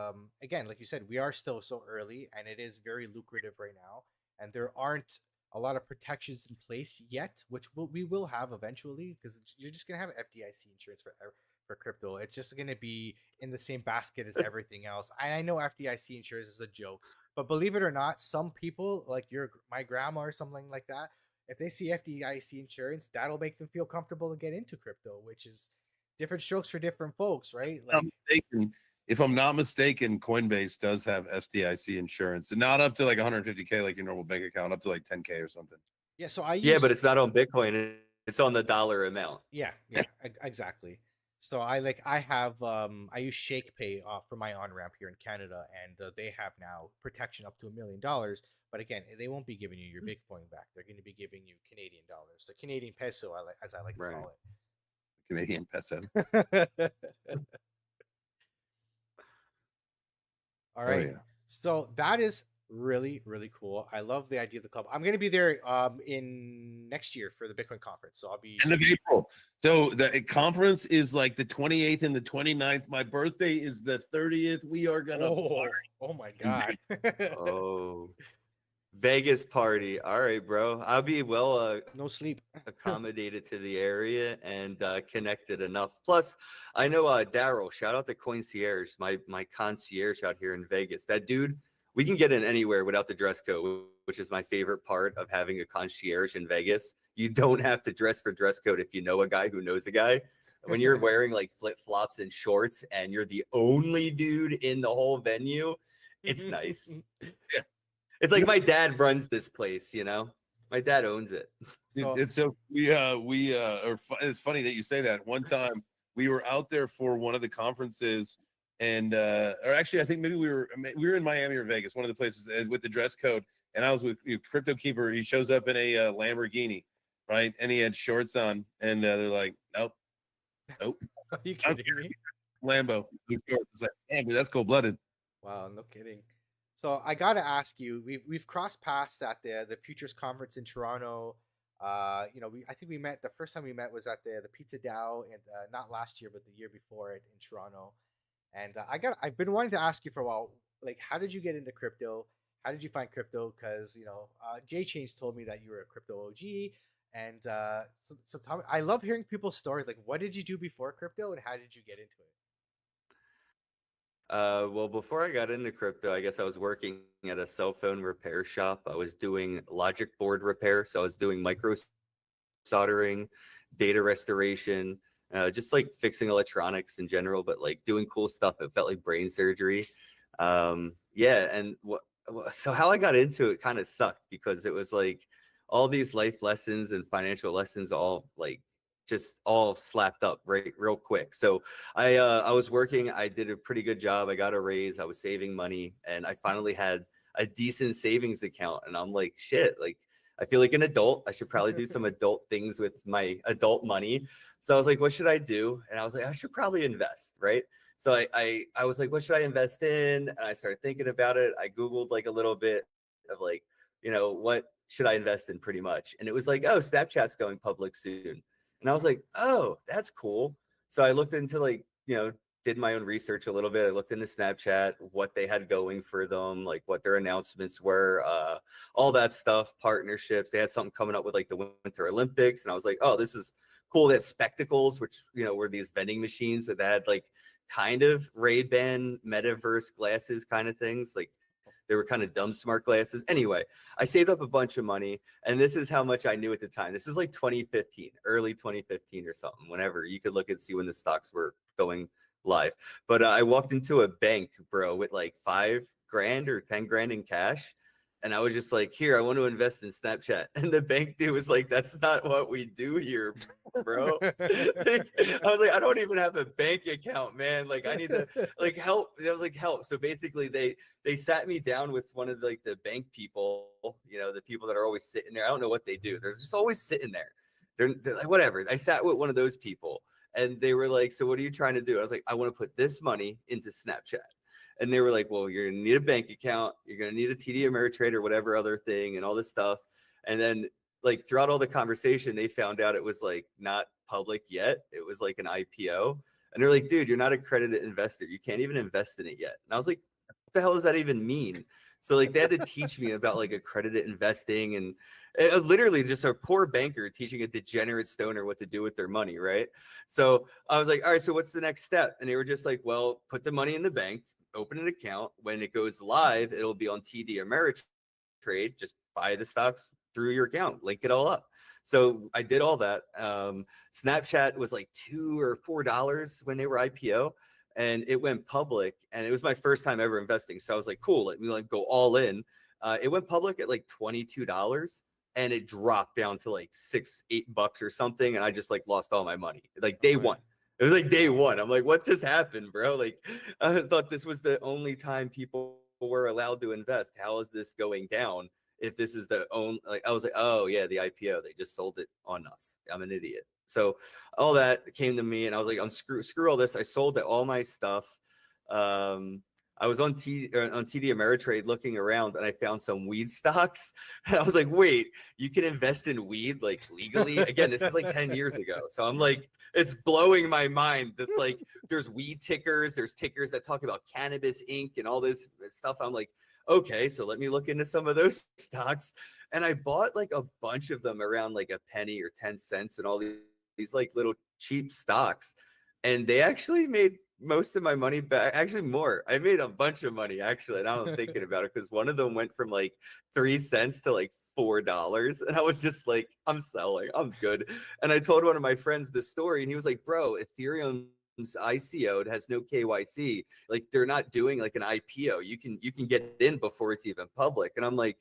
S1: again, like you said, we are still so early, and it is very lucrative right now, and there aren't a lot of protections in place yet, which we will have eventually, because you're just gonna have FDIC insurance for crypto. It's just gonna be in the same basket as everything else. I know FDIC insurance is a joke, but believe it or not, some people like my grandma or something like that, if they see FDIC insurance, that'll make them feel comfortable to get into crypto, which is different strokes for different folks, right? Like,
S2: if I'm not mistaken, Coinbase does have FDIC insurance, and not up to like 150K like your normal bank account, up to like 10K or something.
S1: Yeah, so
S3: but it's not on Bitcoin; it's on the dollar amount.
S1: Yeah, exactly. So I use ShakePay for my on ramp here in Canada, and they have now protection up to $1 million. But again, they won't be giving you your Bitcoin back. They're going to be giving you Canadian dollars, the Canadian peso, as I like to call it.
S2: Canadian peso.
S1: All right. Oh, yeah. So that is really, really cool. I love the idea of the club. I'm going to be there in next year for the Bitcoin conference. So I'll be
S2: end of April. So the conference is like the 28th and the 29th. My birthday is the 30th. We are going to
S1: Oh my God.
S3: Vegas party. All right, bro. I'll be
S1: no sleep
S3: accommodated to the area and connected enough. Plus, I know Daryl. Shout out to Concierge, my concierge out here in Vegas. That dude we can get in anywhere without the dress code, which is my favorite part of having a concierge in Vegas. You don't have to dress for dress code if you know a guy who knows a guy. When you're wearing like flip flops and shorts and you're the only dude in the whole venue, it's nice.
S2: Yeah.
S3: It's like my dad runs this place, you know. My dad owns it.
S2: It's so it's funny that you say that. One time we were out there for one of the conferences, and or actually I think maybe we were in Miami or Vegas, one of the places, with the dress code, and I was with Crypto Keeper. He shows up in a Lamborghini, right, and he had shorts on, and they're like, nope.
S1: Are you kidding me?
S2: Lambo. It's like, damn, dude, that's cold blooded.
S1: Wow, no kidding. So I gotta ask you, we've crossed paths at the Futures Conference in Toronto. I think we met the first time we met was at the Pizza DAO, and not last year, but the year before it in Toronto. And I've been wanting to ask you for a while, like, how did you get into crypto? How did you find crypto? Because JChains told me that you were a crypto OG, and so tell me, I love hearing people's stories. Like, what did you do before crypto, and how did you get into it?
S3: Well, before I got into crypto, I guess I was working at a cell phone repair shop. I was doing logic board repair. So I was doing micro soldering, data restoration, just like fixing electronics in general, but like doing cool stuff. It felt like brain surgery. Yeah. And so how I got into it kind of sucked because it was like all these life lessons and financial lessons all like just all slapped up right real quick. So I was working, I did a pretty good job. I got a raise, I was saving money, and I finally had a decent savings account. And I'm like, shit, like I feel like an adult. I should probably do some adult things with my adult money. So I was like, what should I do? And I was like, I should probably invest, right? So I was like, what should I invest in? And I started thinking about it. I Googled like a little bit of like, what should I invest in pretty much? And it was like, oh, Snapchat's going public soon. And I was like, oh, that's cool. So I looked into like, did my own research a little bit. I looked into Snapchat, what they had going for them, like what their announcements were, all that stuff, partnerships. They had something coming up with like the Winter Olympics. And I was like, oh, this is cool. They had spectacles, which, were these vending machines that had like kind of Ray-Ban metaverse glasses kind of things. Like they were kind of dumb smart glasses. Anyway, I saved up a bunch of money, and this is how much I knew at the time. This is like 2015, early 2015 or something, whenever you could look and see when the stocks were going live. But I walked into a bank, bro, with like $5,000 or 10 grand in cash. And I was just like, here, I want to invest in Snapchat. And the bank dude was like, that's not what we do here, bro. I was like, I don't even have a bank account, man. Like, I need to like help. I was like, help. So basically they sat me down with one of like the bank people, the people that are always sitting there. I don't know what they do. They're just always sitting there. They're like, whatever. I sat with one of those people, and they were like, so what are you trying to do? I was like, I want to put this money into Snapchat. And they were like, well, you're going to need a bank account. You're going to need a TD Ameritrade or whatever other thing and all this stuff. And then like throughout all the conversation, they found out it was like not public yet. It was like an IPO. And they're like, dude, you're not a accredited investor. You can't even invest in it yet. And I was like, what the hell does that even mean? So like they had to teach me about like accredited investing, and it was literally just a poor banker teaching a degenerate stoner what to do with their money, right? So I was like, all right, so what's the next step? And they were just like, well, put the money in the bank, open an account. When it goes live, it'll be on TD Ameritrade. Just buy the stocks through your account, link it all up. So I did all that. Snapchat was like $2 or $4 when they were IPO, and it went public, and it was my first time ever investing. So I was like, cool, let me like go all in. It went public at like $22, and it dropped down to like $6-8 or something, and I just like lost all my money like day one. It was like day one. I'm like, what just happened, bro? Like, I thought this was the only time people were allowed to invest. How is this going down? If this is the only, like, I was like, oh yeah, the IPO, they just sold it on us. I'm an idiot. So all that came to me, and I was like, I'm screw all this. I sold all my stuff. I was on TD Ameritrade looking around, and I found some weed stocks. And I was like, wait, you can invest in weed like legally? Again, this is like 10 years ago. So I'm like, it's blowing my mind. That's like, there's weed tickers, there's tickers that talk about Cannabis Inc. and all this stuff. I'm like, okay, so let me look into some of those stocks. And I bought like a bunch of them around like a penny or 10 cents and all these like little cheap stocks. And they actually made most of my money back. Actually, more. I made a bunch of money actually. Now I'm thinking about it because one of them went from like 3 cents to like $4, and I was just like, I'm selling. I'm good. And I told one of my friends this story, and he was like, "Bro, Ethereum's ICO, it has no KYC. Like they're not doing like an IPO. You can get in before it's even public." And I'm like,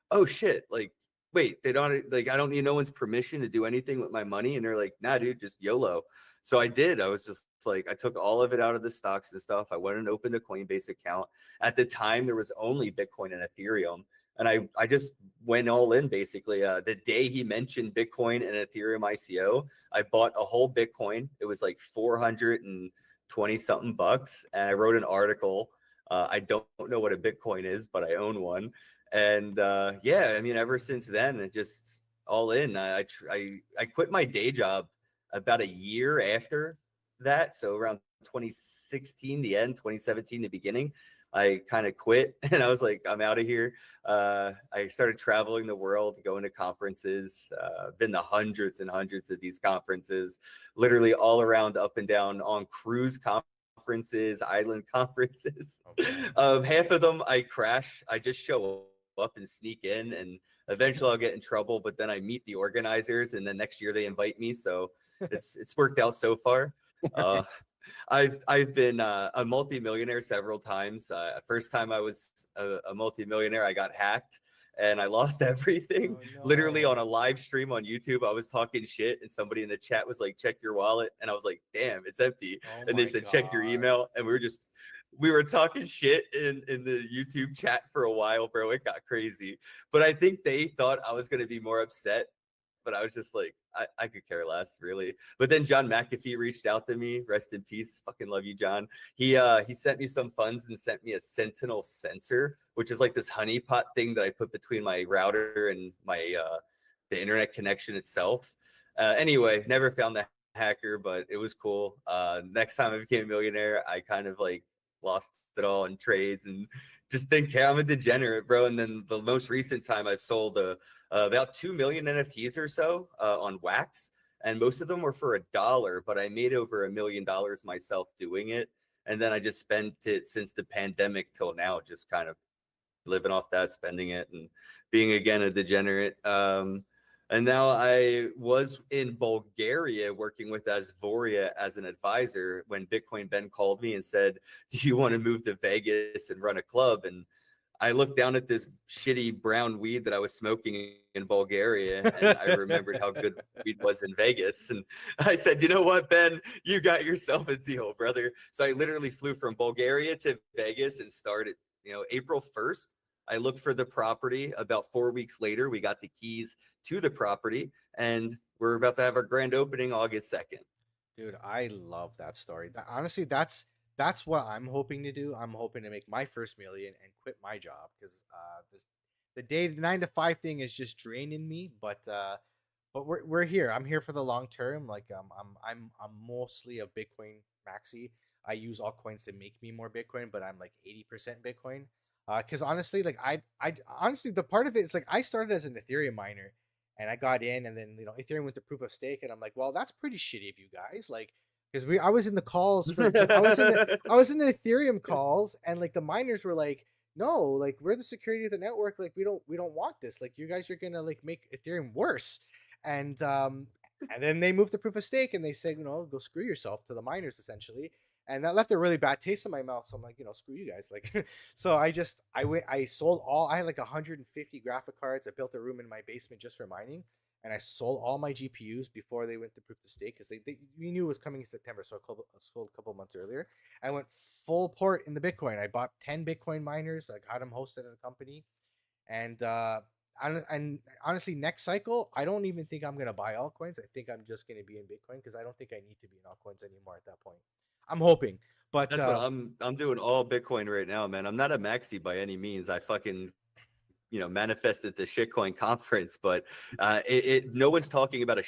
S3: "Oh shit! Like, wait, they don't like I don't need no one's permission to do anything with my money." And they're like, "Nah, dude, just YOLO." So I did. I was just like, I took all of it out of the stocks and stuff. I went and opened a Coinbase account. At the time, there was only Bitcoin and Ethereum. And I just went all in basically. The day he mentioned Bitcoin and Ethereum ICO, I bought a whole Bitcoin. It was like 420 something bucks. And I wrote an article. I don't know what a Bitcoin is, but I own one. And yeah, I mean, ever since then, it just all in. I quit my day job about a year after that. So around 2016, the end, 2017, the beginning, I kind of quit and I was like, I'm out of here. I started traveling the world, going to conferences, been to hundreds and hundreds of these conferences, literally all around, up and down, on cruise conferences, island conferences.
S1: Okay.
S3: Half of them I crash. I just show up and sneak in, and eventually I'll get in trouble, but then I meet the organizers and then next year they invite me. So it's worked out so far. Uh, I've been a multimillionaire several times. First time I was a multimillionaire, I got hacked and I lost everything.
S1: Oh
S3: Literally on
S1: no.
S3: a live stream on YouTube, I was talking shit and somebody in the chat was like, "Check your wallet," and I was like, "Damn, it's empty."
S1: Oh
S3: And they
S1: my
S3: said, "Check your
S1: God.
S3: email," and we were talking shit in the YouTube chat for a while, bro. It got crazy, but I think they thought I was gonna be more upset, but I was just like, I could care less, really. But then John McAfee reached out to me. Rest in peace. Fucking love you, John. He sent me some funds and sent me a Sentinel sensor, which is like this honeypot thing that I put between my router and my the internet connection itself. Anyway, never found the hacker, but it was cool. Next time I became a millionaire, I kind of like lost it all in trades and just didn't care. I'm a degenerate, bro. And then the most recent time I've sold about 2 million NFTs or so on Wax, and most of them were for $1, but I made over $1 million myself doing it. And then I just spent it since the pandemic till now, just kind of living off that, spending it, and being again a degenerate. And now I was in Bulgaria working with Asvoria as an advisor when Bitcoin Ben called me and said, "Do you want to move to Vegas and run a club?" And I looked down at this shitty brown weed that I was smoking in Bulgaria, and I remembered how good weed was in Vegas. And I said, "You know what, Ben? You got yourself a deal, brother." So I literally flew from Bulgaria to Vegas and started, April 1st. I looked for the property. About 4 weeks later, we got the keys to the property, and we're about to have our grand opening August 2nd.
S1: Dude, I love that story. Honestly, that's what I'm hoping to do. I'm hoping to make my first million and quit my job because the day 9 to 5 thing is just draining me. But we're here. I'm here for the long term. Like I'm mostly a Bitcoin maxi. I use altcoins to make me more Bitcoin, but I'm like 80% Bitcoin. Because honestly, like I honestly the part of it is like I started as an Ethereum miner, and I got in, and then Ethereum went to proof of stake, and I'm like, well, that's pretty shitty of you guys, like, because I was in the calls for I was in the Ethereum calls, and like the miners were like, no, like we're the security of the network, like we don't want this, like you guys are gonna like make Ethereum worse, and then they moved to proof of stake, and they said, go screw yourself to the miners essentially. And that left a really bad taste in my mouth. So I'm like, screw you guys. Like, so I sold all, I had like 150 graphic cards. I built a room in my basement just for mining. And I sold all my GPUs before they went to proof of stake because we knew it was coming in September. So I sold a couple months earlier. I went full port in the Bitcoin. I bought 10 Bitcoin miners. I got them hosted at a company. And honestly, next cycle, I don't even think I'm going to buy altcoins. I think I'm just going to be in Bitcoin because I don't think I need to be in altcoins anymore at that point. I'm hoping, but
S3: That's what I'm doing, all Bitcoin right now, man. I'm not a maxi by any means. I fucking manifested the shitcoin conference, but no one's talking about a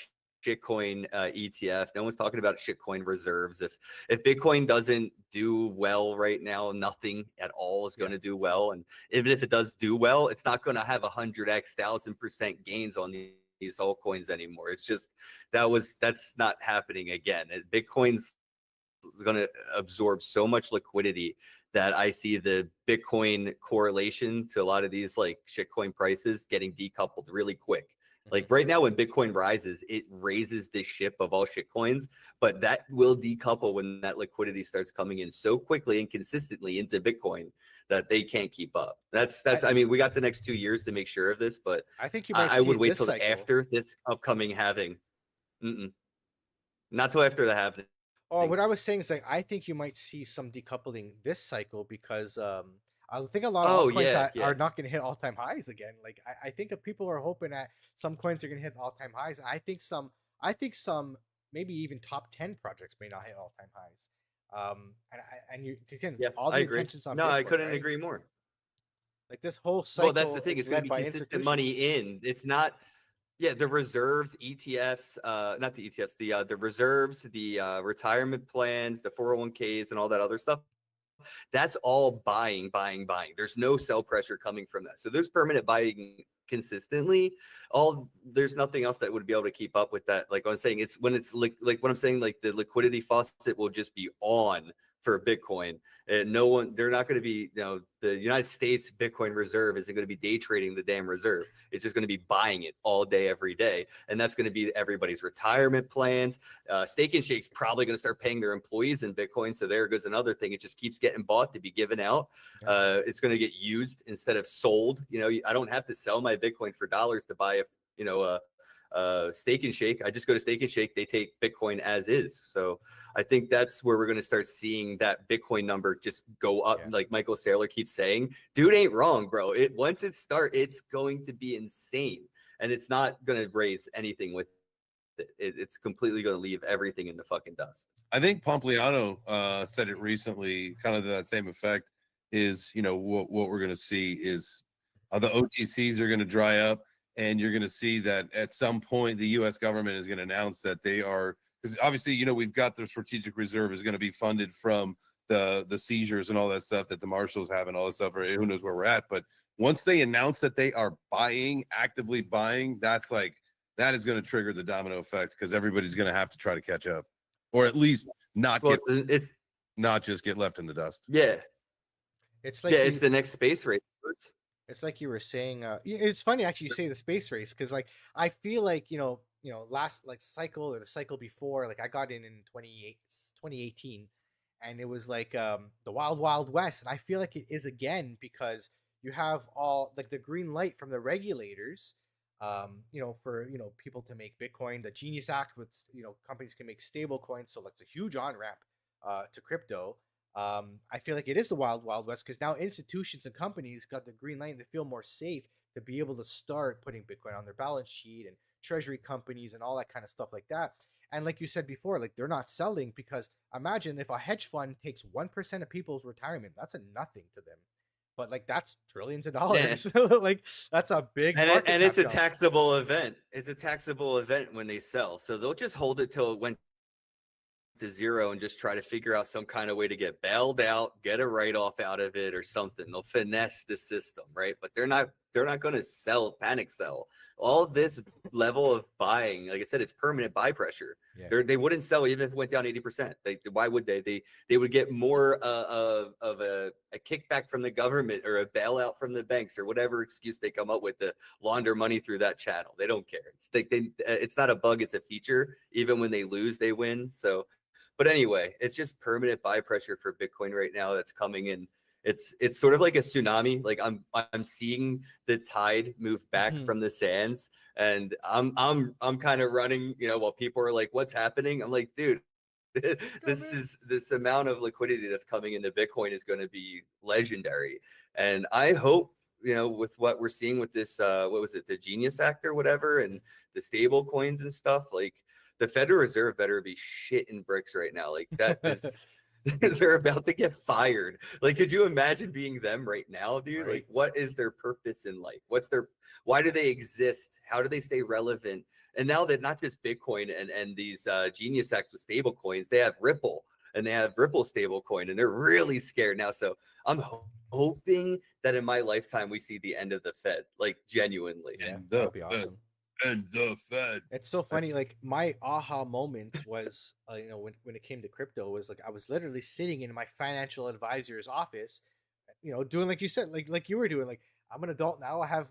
S3: shitcoin ETF. No one's talking about shitcoin reserves. If Bitcoin doesn't do well right now, nothing at all is going to do well. And even if it does do well, it's not going to have 100x 1000% gains on these altcoins anymore. It's just that's not happening again. Bitcoin's going to absorb so much liquidity that I see the Bitcoin correlation to a lot of these like shitcoin prices getting decoupled really quick. Like right now, when Bitcoin rises, it raises the ship of all shitcoins, but that will decouple when that liquidity starts coming in so quickly and consistently into Bitcoin that they can't keep up. I mean, we got the next 2 years to make sure of this, but
S1: I think you might
S3: I
S1: see
S3: would
S1: it
S3: wait
S1: this
S3: till
S1: cycle.
S3: after this upcoming halving. Not till after the halving.
S1: Oh, what I was saying is like I think you might see some decoupling this cycle because I think a lot of
S3: Oh
S1: altcoins
S3: yeah,
S1: are not going to hit all-time highs again. Like I think that people are hoping that some coins are going to hit all-time highs. I think some maybe even top 10 projects may not hit all-time highs. And you again
S3: yeah.
S1: all
S3: I
S1: the
S3: agree.
S1: intentions on
S3: No,
S1: Bitcoin,
S3: I couldn't
S1: right?
S3: agree more.
S1: Like this whole
S3: Well, that's the
S1: cycle
S3: thing.
S1: is
S3: It's going to
S1: led
S3: be
S1: by
S3: consistent money
S1: institutions.
S3: in. It's not. Yeah, the reserves, ETFs, not the ETFs, the reserves, the retirement plans, the 401ks, and all that other stuff. That's all buying, buying, buying. There's no sell pressure coming from that. So there's permanent buying consistently. There's nothing else that would be able to keep up with that. Like I'm saying, it's when it's like what I'm saying, like the liquidity faucet will just be on for Bitcoin. And no one, they're not going to be, the United States Bitcoin reserve isn't going to be day trading the damn reserve. It's just going to be buying it all day, every day. And that's going to be everybody's retirement plans. Steak and Shake's probably going to start paying their employees in Bitcoin. So there goes another thing. It just keeps getting bought to be given out. It's going to get used instead of sold. I don't have to sell my Bitcoin for dollars to buy a Steak and Shake. I just go to Steak and Shake. They take Bitcoin as is. So I think that's where we're going to start seeing that Bitcoin number just go up.
S1: Yeah.
S3: Like Michael Saylor keeps saying, dude ain't wrong, bro. Once it starts, it's going to be insane. And it's not going to raise anything with it. It's completely going to leave everything in the fucking dust.
S2: I think Pompliano said it recently, kind of to that same effect, is, what we're going to see is the OTCs are going to dry up, and you're going to see that at some point the U.S. government is going to announce that they are, because obviously, we've got the strategic reserve is going to be funded from the seizures and all that stuff that the marshals have and all that stuff, or who knows where we're at. But once they announce that they are actively buying, that is going to trigger the domino effect, because everybody's going to have to try to catch up, or at least not just get left in the dust.
S3: Yeah.
S1: It's like
S3: it's the next space race.
S1: It's like you were saying. It's funny actually you say the space race, because like I feel like last like cycle or the cycle before, like I got in 2018, and it was like the wild west, and I feel like it is again because you have all like the green light from the regulators, for people to make Bitcoin. The Genius Act with companies can make stable coins, so that's a huge on ramp to crypto. I feel like it is the wild west because now institutions and companies got the green light and they feel more safe to be able to start putting Bitcoin on their balance sheet, and treasury companies and all that kind of stuff like that. And like you said before, like they're not selling, because imagine if a hedge fund takes 1% of people's retirement, that's a nothing to them. But like that's trillions of dollars. Yeah. Like that's a big
S3: and it's a taxable event. It's a taxable event when they sell. So they'll just hold it till it went to zero and just try to figure out some kind of way to get bailed out, get a write-off out of it or something. They'll finesse the system, right? But they're not going to panic sell. All this level of buying, like I said, it's permanent buy pressure. Yeah. They wouldn't sell even if it went down 80%. Why would they? They would get more of a kickback from the government or a bailout from the banks or whatever excuse they come up with to launder money through that channel. They don't care. It's not a bug, it's a feature. Even when they lose, they win. So, but anyway, it's just permanent buy pressure for Bitcoin right now that's coming in. It's sort of like a tsunami. Like I'm seeing the tide move back from the sands, and I'm kind of running, while people are like, "What's happening?" I'm like, dude, this amount of liquidity that's coming into Bitcoin is going to be legendary, and I hope with what we're seeing with this, what was it, the Genius Act or whatever, and the stable coins and stuff, like the Federal Reserve better be shitting bricks right now. Like that is. They're about to get fired. Like, could you imagine being them right now, dude? Right. Like, what is their purpose in life? Why do they exist? How do they stay relevant? And now that not just Bitcoin and these Genius Act with stable coins, they have Ripple and they have Ripple stable coin, and they're really scared now. So I'm hoping that in my lifetime we see the end of the Fed, like genuinely.
S1: Yeah, that'd be awesome.
S2: And the Fed.
S1: It's so funny. Like my aha moment was, when it came to crypto, was like I was literally sitting in my financial advisor's office, doing like you said, like you were doing. Like I'm an adult now. I have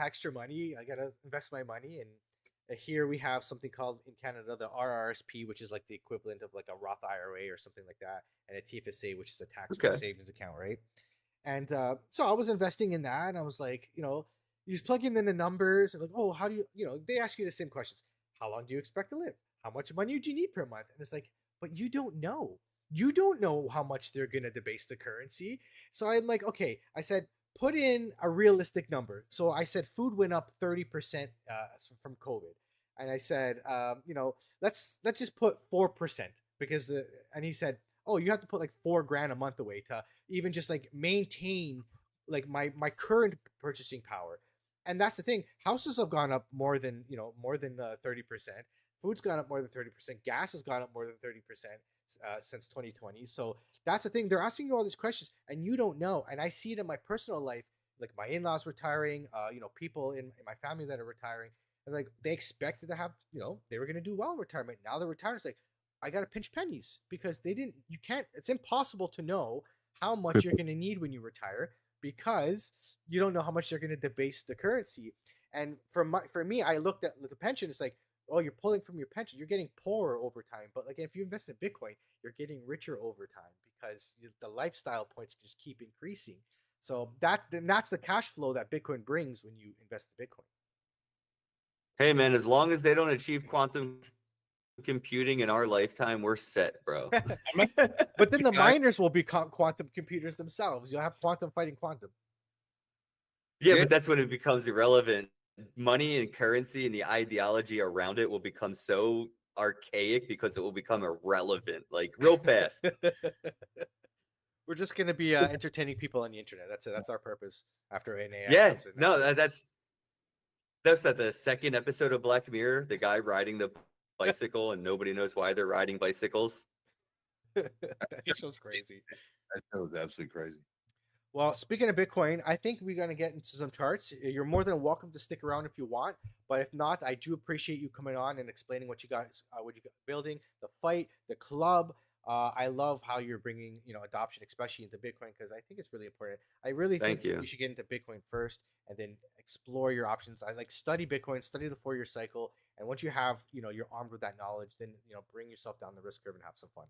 S1: extra money. I gotta invest my money, and here we have something called in Canada the RRSP, which is like the equivalent of like a Roth IRA or something like that, and a TFSA, which is a tax-free
S3: Okay.
S1: savings account, right? And so I was investing in that, and I was like, you just plug in the numbers, and like, oh, how do they ask you the same questions. How long do you expect to live? How much money do you need per month? And it's like, but you don't know. You don't know how much they're going to debase the currency. So I'm like, okay, I said, put in a realistic number. So I said food went up 30% from COVID. And I said, let's just put 4% because and he said, oh, you have to put like 4 grand a month away to even just like maintain like my current purchasing power. And that's the thing. Houses have gone up more than 30%. Food's gone up more than 30%. Gas has gone up more than 30% since 2020. So that's the thing. They're asking you all these questions, and you don't know. And I see it in my personal life, like my in-laws retiring. People in my family that are retiring, and like they expected to have, they were gonna do well in retirement. Now they're retired. It's like I gotta pinch pennies because they didn't. You can't. It's impossible to know how much you're gonna need when you retire because you don't know how much they're gonna debase the currency. And for me, I looked at the pension. It's like, oh, you're pulling from your pension. You're getting poorer over time. But like if you invest in Bitcoin, you're getting richer over time because the lifestyle points just keep increasing. So that's the cash flow that Bitcoin brings when you invest in Bitcoin.
S3: Hey man, as long as they don't achieve quantum computing in our lifetime, we're set, bro.
S1: But then the
S2: Guy-
S1: miners will become quantum computers themselves. You'll have quantum fighting quantum.
S3: Yeah,
S2: Yeah.
S3: but that's when it becomes irrelevant. Money and currency and the ideology around it will become so archaic because it will become irrelevant, like real fast.
S1: We're just gonna be entertaining people on the internet. That's it. That's our purpose. After an AI
S3: Yeah,
S1: comes in,
S3: no,
S1: it.
S3: that's at the second episode of Black Mirror, the guy riding the bicycle and nobody knows why they're riding bicycles.
S1: That show's crazy.
S2: That show was absolutely crazy.
S1: Well, speaking of Bitcoin, I think we're gonna get into some charts. You're more than welcome to stick around if you want, but if not, I do appreciate you coming on and explaining what you guys, what you got building, the fight, the club. I love how you're bringing adoption, especially into Bitcoin, because I think it's really important. I really think
S3: Thank you.
S1: you should get into Bitcoin first and then explore your options. I like study Bitcoin, study the 4-year cycle, and once you have you're armed with that knowledge, then bring yourself down the risk curve and have some fun.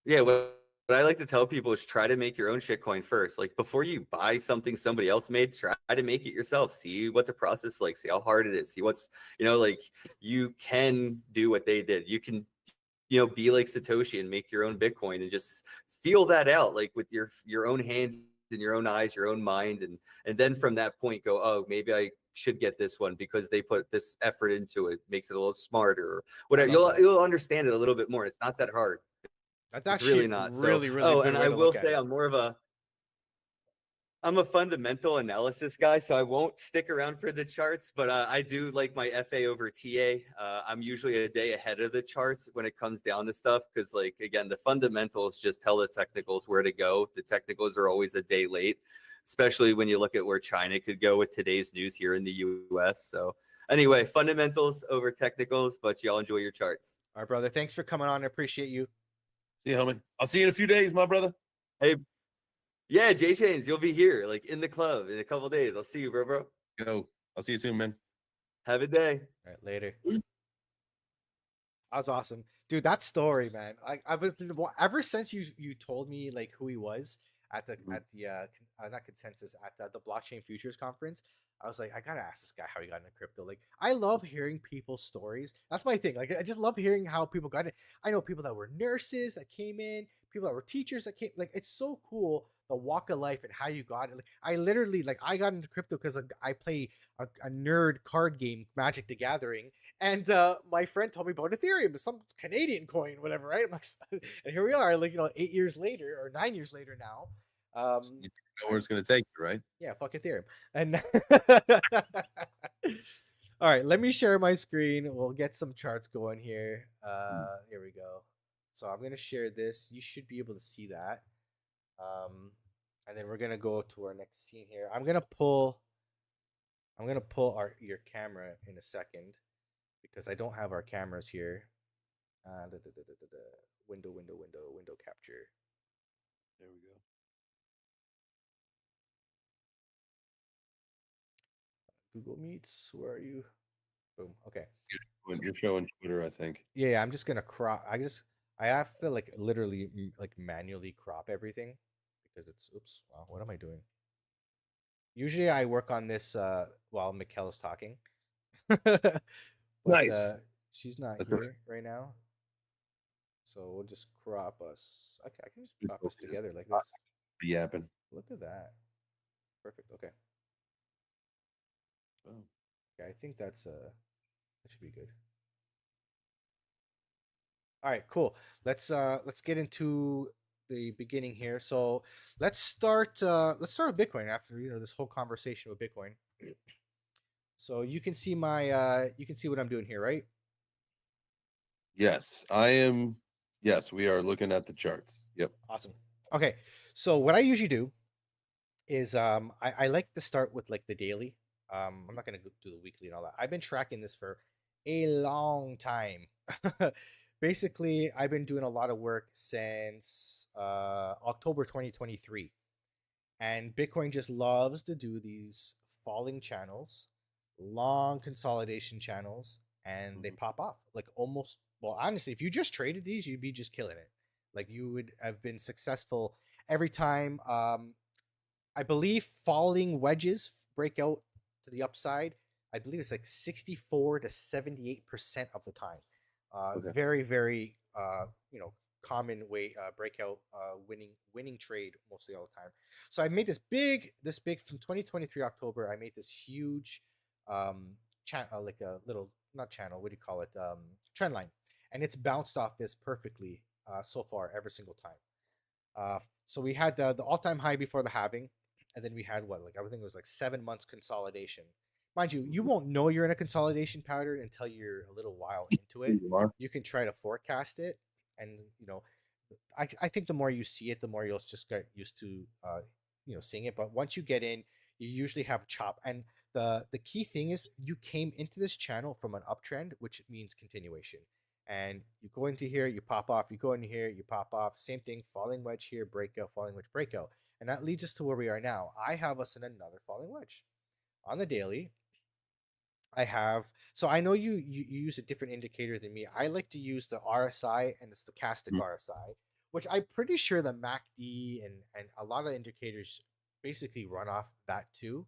S3: Yeah, what I like to tell people is try to make your own shitcoin first. Like before you buy something somebody else made, try to make it yourself. See what the process is like, see how hard it is, see what's, like you can do what they did. You can, be like Satoshi and make your own Bitcoin and just feel that out like with your own hands and your own eyes, your own mind. And then from that point go, oh, maybe I should get this one because they put this effort into it, makes it a little smarter or whatever. You'll understand it a little bit more. It's not that hard.
S1: That's
S3: It's
S1: actually
S3: really not. So,
S1: really, really good
S3: and
S1: way
S3: I
S1: to
S3: will
S1: look at
S3: say
S1: it.
S3: I'm a fundamental analysis guy, so I won't stick around for the charts, but I do like my FA over TA. I'm usually a day ahead of the charts when it comes down to stuff because, like, again, the fundamentals just tell the technicals where to go. The technicals are always a day late, especially when you look at where China could go with today's news here in the US. So, anyway, fundamentals over technicals, but y'all enjoy your charts.
S1: All right, brother. Thanks for coming on. I appreciate you.
S2: See you, homie. I'll see you in a few days, my brother.
S3: Hey, yeah, JChains, you'll be here, like in the club in a couple days. I'll see you, bro.
S2: Go. I'll see you soon, man.
S3: Have a day.
S1: All right, later. That was awesome, dude. That story, man. I've been ever since you told me like who he was at the not consensus at the blockchain futures conference. I was like, I gotta ask this guy how he got into crypto. Like, I love hearing people's stories. That's my thing. Like, I just love hearing how people got it. I know people that were nurses that came in, people that were teachers that came. Like, it's so cool the walk of life and how you got it. Like, I literally I got into crypto because I play a nerd card game, Magic the Gathering, and my friend told me about Ethereum, some Canadian coin, whatever, right? I'm like, and here we are, like 8 years later or 9 years later now.
S2: You know where it's going to take you, right?
S1: Yeah, fuck Ethereum. And all right, let me share my screen. We'll get some charts going here. Here we go. So I'm gonna share this. You should be able to see that. And then we're gonna go to our next scene here. I'm gonna pull I'm gonna pull your camera in a second because I don't have our cameras here. Window capture.
S2: There we go.
S1: Google Meets. Where are you? Boom. Okay.
S2: You're showing Twitter, I think.
S1: Yeah, I'm just gonna crop. I have to like literally like manually crop everything because it's oops. Wow, what am I doing? Usually I work on this while Mikkel is talking. But
S2: Nice.
S1: she's not
S2: That's
S1: here right now. So we'll just crop us. I can just crop us together like this.
S2: yapping.
S1: Look at that. Perfect. Okay.
S2: Oh.
S1: Yeah, I think that should be good. All right, cool. Let's get into the beginning here. So let's start with Bitcoin after this whole conversation with Bitcoin. So you can see you can see what I'm doing here, right?
S2: Yes, I am. Yes, we are looking at the charts. Yep.
S1: Awesome. Okay. So what I usually do is I like to start with like the daily. I'm not gonna do the weekly and all that. I've been tracking this for a long time. Basically, I've been doing a lot of work since October 2023. And Bitcoin just loves to do these falling channels, long consolidation channels, and they pop off. Like almost, well, honestly, if you just traded these, you'd be just killing it. Like you would have been successful every time. I believe falling wedges break out to the upside. I believe it's like 64 to 78% of the time.
S2: Okay.
S1: Very, very, common way breakout winning trade mostly all the time. So I made this big from 2023 October. I made this huge channel, like a little not channel. What do you call it? Trend line, and it's bounced off this perfectly so far every single time. So we had the all time high before the halving, and then we had what like everything was like 7 months consolidation. Mind you, you won't know you're in a consolidation pattern until you're a little while into it.
S2: You are.
S1: You can try to forecast it, and I think the more you see it, the more you'll just get used to seeing it. But once you get in, you usually have chop. And the key thing is you came into this channel from an uptrend, which means continuation. And you go into here, you pop off. You go into here, you pop off. Same thing, falling wedge here, breakout, falling wedge, breakout. And that leads us to where we are now. I have us in another falling wedge. On the daily, I have so I know you use a different indicator than me. I like to use the RSI and the stochastic
S2: Mhm.
S1: RSI, which I'm pretty sure the MACD and a lot of indicators basically run off that too.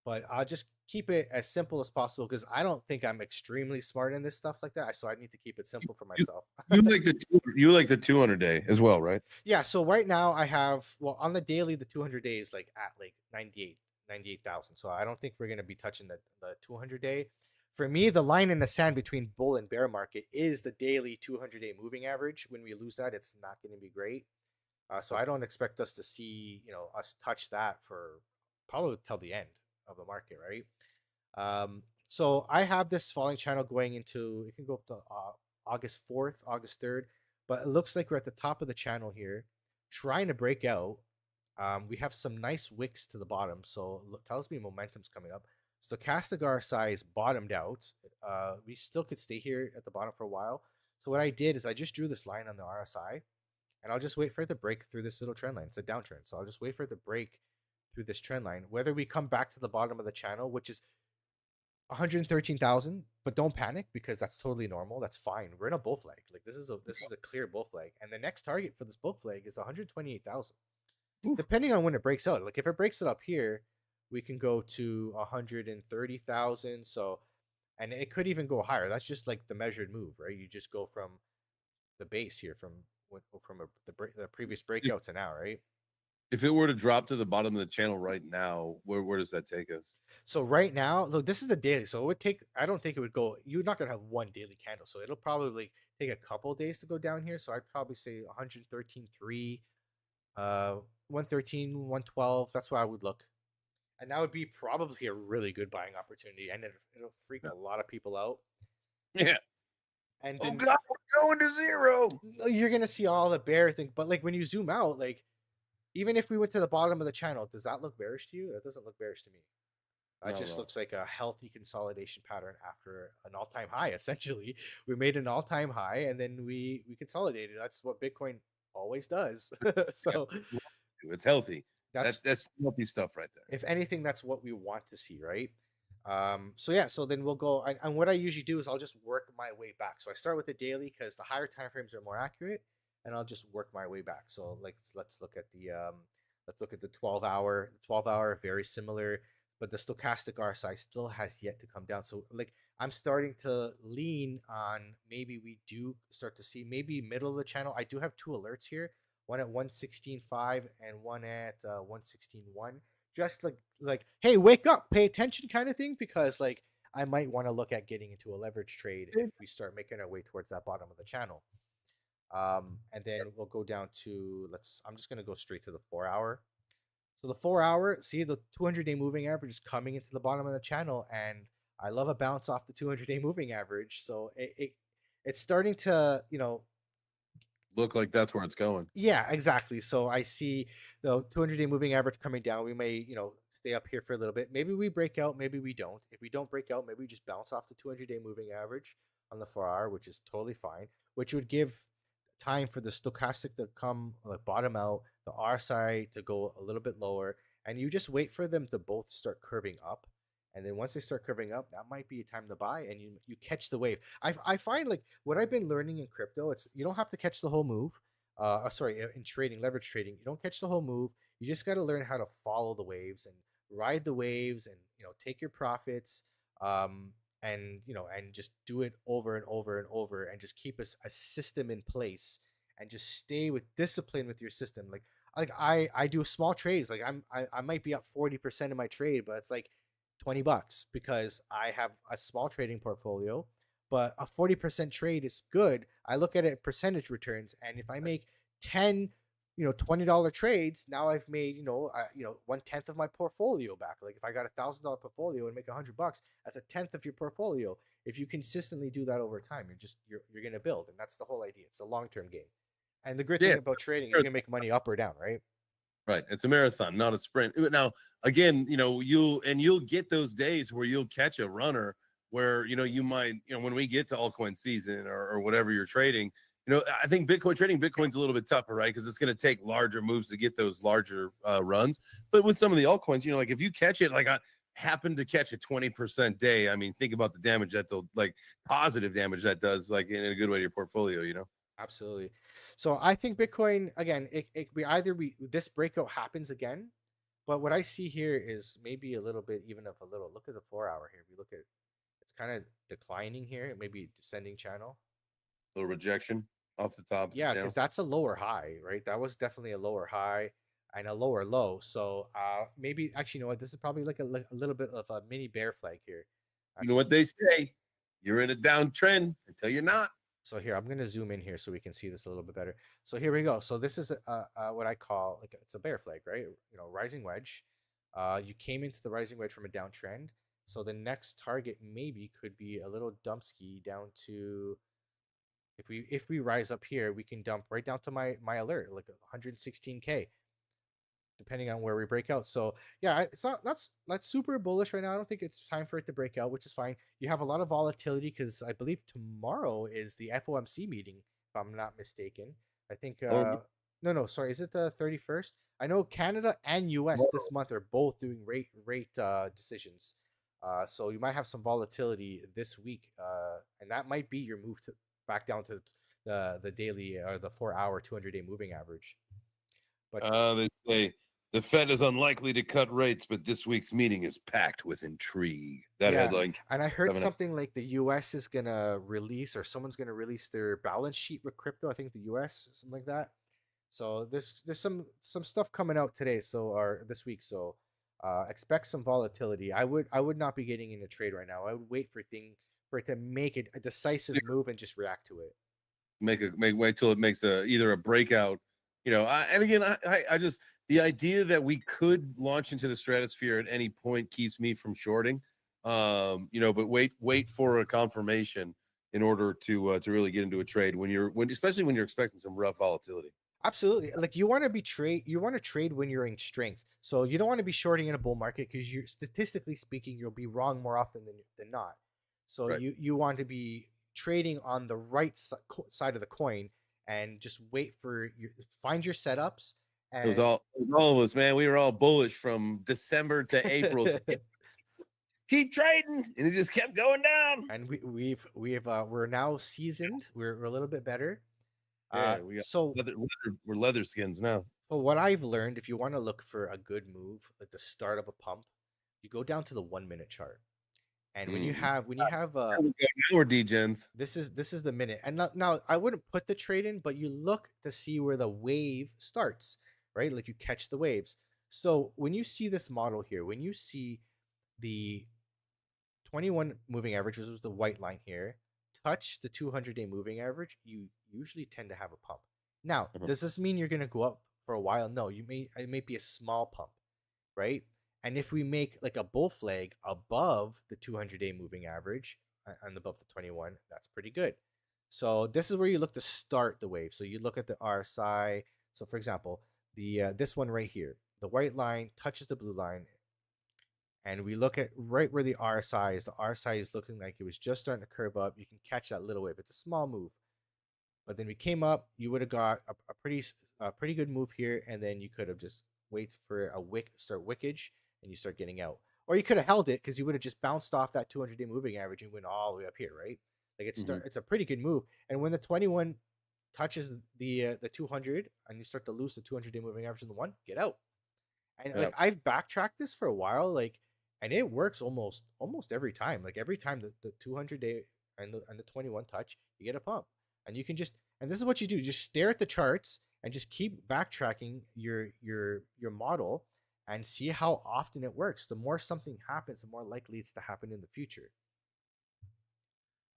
S1: But I'll just keep it as simple as possible because I don't think I'm extremely smart in this stuff like that. So I need to keep it simple for
S2: You,
S1: myself.
S2: you like the 200 day as well, right?
S1: Yeah, so right now I have on the daily the 200 days like at like 98,000. So I don't think we're going to be touching the 200 day. For me, the line in the sand between bull and bear market is the daily 200-day moving average. When we lose that, it's not going to be great. So I don't expect us to see, us touch that for probably till the end of the market, right? So I have this falling channel going into it can go up to August 4th, August 3rd, but it looks like we're at the top of the channel here, trying to break out. We have some nice wicks to the bottom, so it tells me momentum's coming up. Stochastic RSI is bottomed out. We still could stay here at the bottom for a while. So what I did is I just drew this line on the RSI, and I'll just wait for it to break through this little trend line. It's a downtrend, so I'll just wait for it to break through this trend line. Whether we come back to the bottom of the channel, which is 113,000, but don't panic because that's totally normal. That's fine. We're in a bull flag. Like this is a clear bull flag, and the next target for this bull flag is 128,000. Depending on when it breaks out. Like if it breaks it up here, we can go to 130,000. So, and it could even go higher. That's just like the measured move, right? You just go from the base here from the previous breakout to now, right?
S2: If it were to drop to the bottom of the channel right now, where does that take us?
S1: So right now, look, this is the daily. So it would take. I don't think it would go. You're not gonna have one daily candle, so it'll probably take a couple of days to go down here. So I'd probably say 113.3, 113, 112. That's where I would look, and that would be probably a really good buying opportunity, and it'll freak a lot of people out.
S2: Yeah.
S1: And
S2: Oh
S1: then
S2: God, we're going to zero.
S1: you're gonna see all the bear thing. But like when you zoom out, like even if we went to the bottom of the channel, does that look bearish to you? It doesn't look bearish to me. That
S2: Not at
S1: just
S2: all.
S1: looks like a healthy consolidation pattern after an all-time high. Essentially, we made an all-time high and then we consolidated. That's what Bitcoin always does.
S2: Yeah,
S1: So
S2: it's healthy.
S1: that's,
S2: That's healthy stuff right there.
S1: if anything, that's what we want to see, right? So yeah, so then we'll go. And what I usually do is I'll just work my way back. So I start with the daily because the higher time frames are more accurate, and I'll just work my way back. So like let's look at the 12 hour. The 12 hour very similar, but the stochastic RSI still has yet to come down. So like I'm starting to lean on maybe we do start to see maybe middle of the channel. I do have two alerts here, one at 116.5 and one at 116.1, just like hey, wake up, pay attention kind of thing, because like I might want to look at getting into a leverage trade if we start making our way towards that bottom of the channel. And then we'll go down to, I'm just going to go straight to the 4 hour. So the 4 hour, see the 200-day moving average is coming into the bottom of the channel, and I love a bounce off the 200-day moving average. So it's starting to,
S2: Look like that's where it's going.
S1: yeah, exactly. So I see the 200-day moving average coming down. We may, stay up here for a little bit. Maybe we break out, maybe we don't. If we don't break out, maybe we just bounce off the 200-day moving average on the 4 hour, which is totally fine, which would give time for the stochastic to come like bottom out, the RSI to go a little bit lower, and you just wait for them to both start curving up. And then once they start curving up, that might be a time to buy, and you catch the wave. I find like what I've been learning in crypto, it's you don't have to catch the whole move. Sorry, in trading, leverage trading, you don't catch the whole move. You just got to learn how to follow the waves and ride the waves, and take your profits. And and just do it over and over and over, and just keep a system in place, and just stay with discipline with your system. Like I do small trades. Like I might be up 40% in my trade, but it's like $20 because I have a small trading portfolio. But a 40% trade is good. I look at it percentage returns, and if I make 10 $20 trades, now I've made 1/10 of my portfolio back. Like if I got $1,000 portfolio and make $100, that's a tenth of your portfolio. If you consistently do that over time, you're gonna build, and that's the whole idea. It's a long-term game. And the great
S2: Yeah,
S1: thing about trading, you can make money up or down, right?
S2: right. It's a marathon, not a sprint. Now, again, you'll get those days where you'll catch a runner where you might, when we get to altcoin season or whatever you're trading, I think Bitcoin's a little bit tougher, right? Because it's going to take larger moves to get those larger runs. But with some of the altcoins, like if you catch it, like I happen to catch a 20% day, I mean, think about the damage like positive damage that does, like in a good way to your portfolio.
S1: Absolutely. So I think Bitcoin again, we this breakout happens again, but what I see here is maybe a little bit even of a little. Look at the 4 hour here. We look at it's kind of declining here, maybe descending channel.
S2: Little rejection off the top of the
S1: Yeah,
S2: channel.
S1: because that's a lower high, right? That was definitely a lower high and a lower low. So maybe actually, you know what? This is probably like a little bit of a mini bear flag here.
S2: You know
S1: Actually,
S2: what they say? You're in a downtrend until you're not.
S1: so here I'm gonna zoom in here so we can see this a little bit better. So here we go. So this is what I call like it's a bear flag, right? Rising wedge. You came into the rising wedge from a downtrend. So the next target maybe could be a little dump ski down to, if we rise up here, we can dump right down to my alert, like 116K, depending on where we break out. So yeah, it's not super bullish right now. I don't think it's time for it to break out, which is fine. You have a lot of volatility because I believe tomorrow is the FOMC meeting, if I'm not mistaken. I think
S2: Or
S1: no, sorry, is it the 31st? I know Canada and US this month are both doing rate decisions. So you might have some volatility this week, and that might be your move to back down to the daily or the 4 hour 200-day moving average. But
S2: they say the Fed is unlikely to cut rates, but this week's meeting is packed with intrigue. That
S1: yeah,
S2: headline
S1: and I heard
S2: coming up.
S1: something like the US is gonna release, or someone's gonna release their balance sheet with crypto. I think the US, something like that. So there's some stuff coming out today, or this week. So expect some volatility. I would not be getting in a trade right now. I would wait for it to make a decisive move and just react to it.
S2: Wait till it makes either a breakout. And again, I just the idea that we could launch into the stratosphere at any point keeps me from shorting. But wait for a confirmation in order to really get into a trade especially when you're expecting some rough volatility.
S1: Absolutely. Like you want to be trade, you want to trade when you're in strength. So you don't want to be shorting in a bull market because you're statistically speaking, you'll be wrong more often than not. So
S2: Right.
S1: you want to be trading on the right side of the coin and just wait for your find your setups and
S2: It was all of us, man. We were all bullish from December to April. So keep trading, and it just kept going down.
S1: and we're now seasoned. We're a little bit better.
S2: Yeah, we got
S1: So
S2: we're leather skins now.
S1: But what I've learned, if you want to look for a good move at the start of a pump, you go down to the 1 minute chart. And
S2: Mm.
S1: when you have
S2: There we go. Now we're DGens.
S1: this is the minute. And now I wouldn't put the trade in, but you look to see where the wave starts, right? Like you catch the waves. So when you see this model here, when you see the 21 moving average, which is the white line here, touch the 200-day moving average, you usually tend to have a pump. Now,
S2: Mhm.
S1: does this mean you're going to go up for a while? No, it may be a small pump, right? And if we make like a bull flag above the 200-day moving average and above the 21, that's pretty good. So this is where you look to start the wave. So you look at the RSI. So for example, the this one right here, the white line touches the blue line, and we look at right where the RSI is. The RSI is looking like it was just starting to curve up. You can catch that little wave. It's a small move, but then we came up. You would have got a pretty good move here, and then you could have just wait for a start wickage, and you start getting out. Or you could have held it because you would have just bounced off that 200-day moving average and went all the way up here, right? Like
S2: Mhm.
S1: it's a pretty good move. And when the 21 touches the 200 and you start to lose the 200-day moving average in the one, get out. And
S2: Yeah.
S1: like I've backtracked this for a while, like, and it works almost every time. Like every time the 200-day and the 21 touch, you get a pump, and you can just and this is what you do: just stare at the charts and just keep backtracking your model and see how often it works. The more something happens, the more likely it's to happen in the future.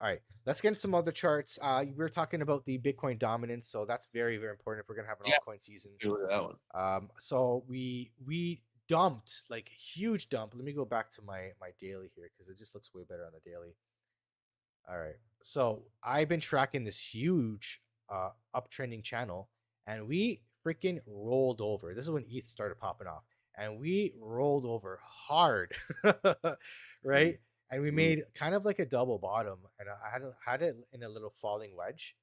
S1: All right, let's get into some other charts. We were talking about the Bitcoin dominance, so that's very, very important if we're gonna have an
S2: Yeah.
S1: altcoin season.
S2: Look at that one.
S1: So we dumped like huge dump. Let me go back to my daily here because it just looks way better on the daily. All right. So I've been tracking this huge uptrending channel, and we freaking rolled over. This is when ETH started popping off, and we rolled over hard,
S2: Mhm.
S1: right? And we
S2: Mhm.
S1: made kind of like a double bottom, and I had it in a little falling wedge,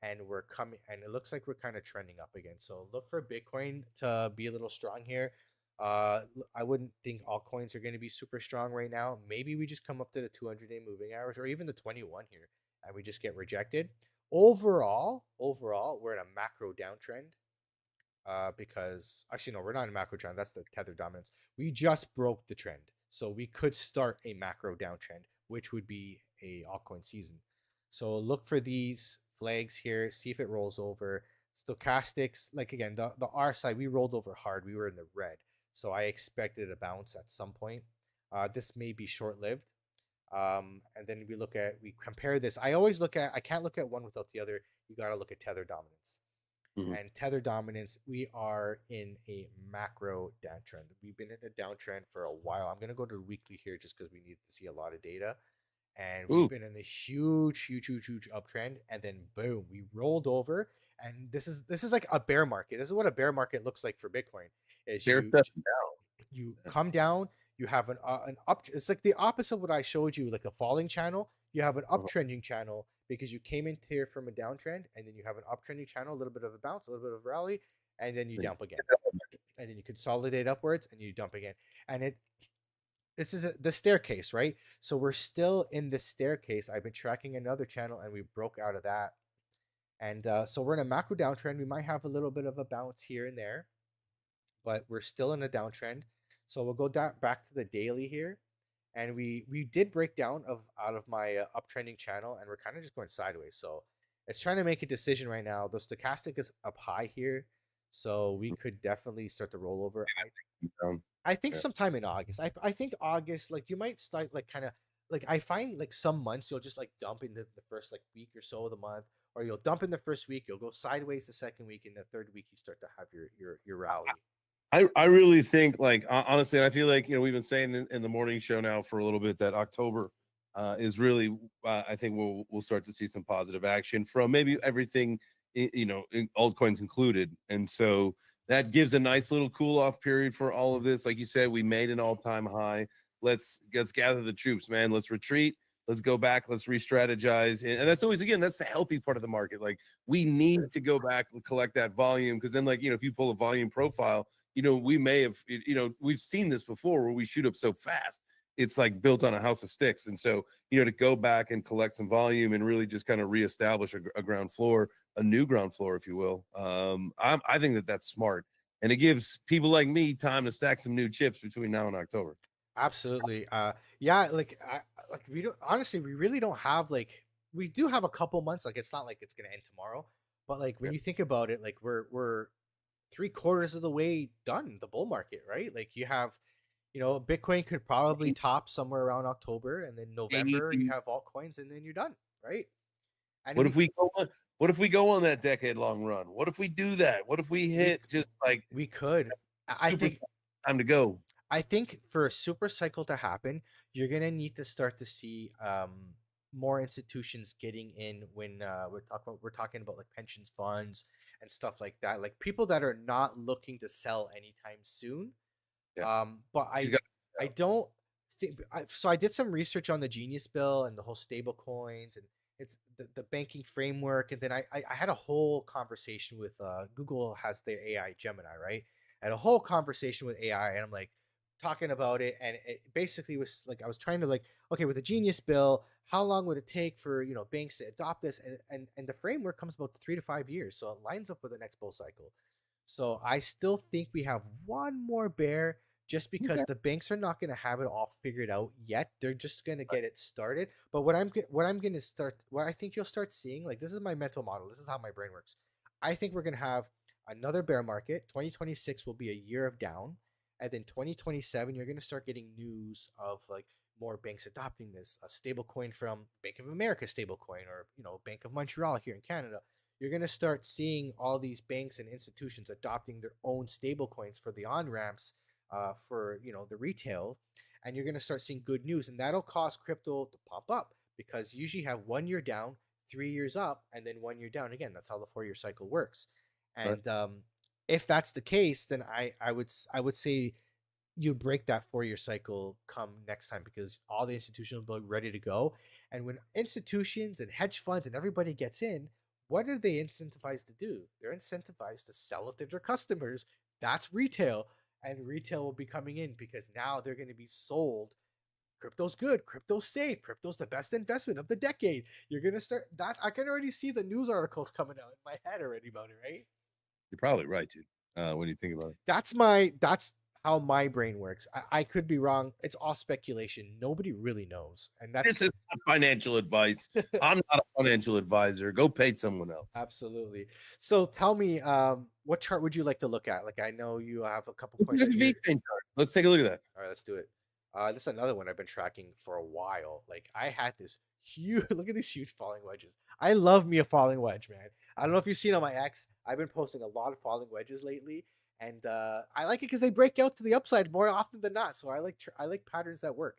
S1: and we're coming, and it looks like we're kind of trending up again. So look for Bitcoin to be a little strong here. I wouldn't think altcoins are going to be super strong right now. Maybe we just come up to the 200-day moving average or even the 21 here, and we just get rejected. Overall, we're in a macro downtrend. Because actually, no, we're not in a macro trend. That's the tether dominance. We just broke the trend, so we could start a macro downtrend, which would be a altcoin season. So look for these flags here. See if it rolls over. Stochastics, like again, the R side, we rolled over hard. We were in the red, so I expected a bounce at some point. This may be short lived. And then we compare this. I can't look at one without the other. You got to look at tether dominance
S2: Mhm.
S1: and tether dominance. We are in a macro downtrend. We've been in a downtrend for a while. I'm going to go to the weekly here just because we need to see a lot of data. And we've
S2: Ooh,
S1: been in a huge uptrend, and then boom, we rolled over. And this is like a bear market. This is what a bear market looks like for Bitcoin. Is
S2: they're stepping
S1: you
S2: down.
S1: come down, you have an up. It's like the opposite of what I showed you, like a falling channel. You have an
S2: Uh-huh.
S1: uptrending channel because you came into here from a downtrend, and then you have an uptrending channel, a little bit of a bounce, a little bit of a rally, and then you
S2: Then
S1: dump again, and then you consolidate upwards, and you dump again, and this is the staircase, right? So we're still in the staircase. I've been tracking another channel, and we broke out of that, and so we're in a macro downtrend. We might have a little bit of a bounce here and there, but we're still in a downtrend. So we'll go back to the daily here, and we did break down of out of my uptrending channel, and we're kind of just going sideways. So it's trying to make a decision right now. The stochastic is up high here, so we could definitely start to roll over.
S2: down.
S1: I think
S2: Yeah.
S1: sometime in August. I think August, like you might start like kind of like I find like some months you'll just like dump into the first like week or so of the month, or you'll dump in the first week, you'll go sideways the second week, and the third week you start to have your rally.
S2: I really think, like, honestly, I feel like, we've been saying in the morning show now for a little bit that October is really, I think we'll start to see some positive action from maybe everything altcoins included. And so that gives a nice little cool off period for all of this. Like you said, we made an all-time high. Let's gather the troops, man. Let's retreat. Let's go back. Let's re-strategize. And that's always, again, that's the healthy part of the market. Like, we need to go back and collect that volume, because then, like, if you pull a volume profile, we may have, we've seen this before where we shoot up so fast. It's like built on a house of sticks. And so, to go back and collect some volume and really just kind of reestablish a ground floor, a new ground floor, if you will. I think that's smart. And it gives people like me time to stack some new chips between now and October.
S1: Absolutely. Yeah, like we don't, honestly, we really don't have, like, we do have a couple months. Like, it's not like it's gonna end tomorrow, but like when
S2: Yeah.
S1: you think about it, like we're 3/4 of the way done the bull market, right? Like, you have, Bitcoin could probably top somewhere around October, and then November you have altcoins, and then you're done, right? And
S2: What if we go on? What if we go on that decade-long run? What if we do that? What if we hit just like
S1: we could. I
S2: super
S1: think
S2: time to go?
S1: I think for a super cycle to happen, you're gonna need to start to see more institutions getting in when we're talking about like pensions funds and stuff like that, like people that are not looking to sell anytime soon.
S2: Yeah,
S1: But
S2: he's
S1: I
S2: got.
S1: I don't think so. I did some research on the Genius Bill and the whole stable coins, and it's the banking framework. And then I had a whole conversation with Google has their AI Gemini, right? I had a whole conversation with AI, and I'm like talking about it, and it basically was like I was trying to, like, okay, with the Genius Bill, how long would it take for banks to adopt this? And the framework comes about 3 to 5 years, so it lines up with the next bull cycle. So I still think we have one more bear, just because
S2: Okay.
S1: the banks are not going to have it all figured out yet. They're just going to get it started. But what I'm going to start, what I think you'll start seeing, like, this is my mental model. This is how my brain works. I think we're going to have another bear market. 2026 will be a year of down, and then 2027 you're going to start getting news of, like, more banks adopting this, a stable coin from Bank of America stable coin, or Bank of Montreal here in Canada. You're going to start seeing all these banks and institutions adopting their own stable coins for the on ramps, for the retail, and you're going to start seeing good news, and that'll cause crypto to pump up, because you usually have 1 year down, 3 years up, and then 1 year down again. That's how the 4 year cycle works.
S2: Right.
S1: And if that's the case, then I would say you break that 4 year cycle come next time, because all the institutions will be ready to go. And when institutions and hedge funds and everybody gets in, what are they incentivized to do? They're incentivized to sell it to their customers. That's retail. And retail will be coming in, because now they're going to be sold. Crypto's good. Crypto's safe. Crypto's the best investment of the decade. You're going to start that. I can already see the news articles coming out in my head already about it, right?
S2: You're probably right, dude. When you think about it,
S1: That's how my brain works. I could be wrong. It's all speculation. Nobody really knows. And
S2: this
S1: that's
S2: is not financial advice. I'm not a financial advisor. Go pay someone else.
S1: absolutely. So tell me, what chart would you like to look at? Like, I know you have a couple
S2: Look
S1: coins
S2: at
S1: that
S2: the
S1: you're.
S2: VeChain chart. Let's take a look at that.
S1: All right, let's do it. This is another one I've been tracking for a while. Like, I had this huge look at these huge falling wedges. I love me a falling wedge, man. I don't know if you've seen on my X. I've been posting a lot of falling wedges lately, and I like it because they break out to the upside more often than not. So I like patterns that work.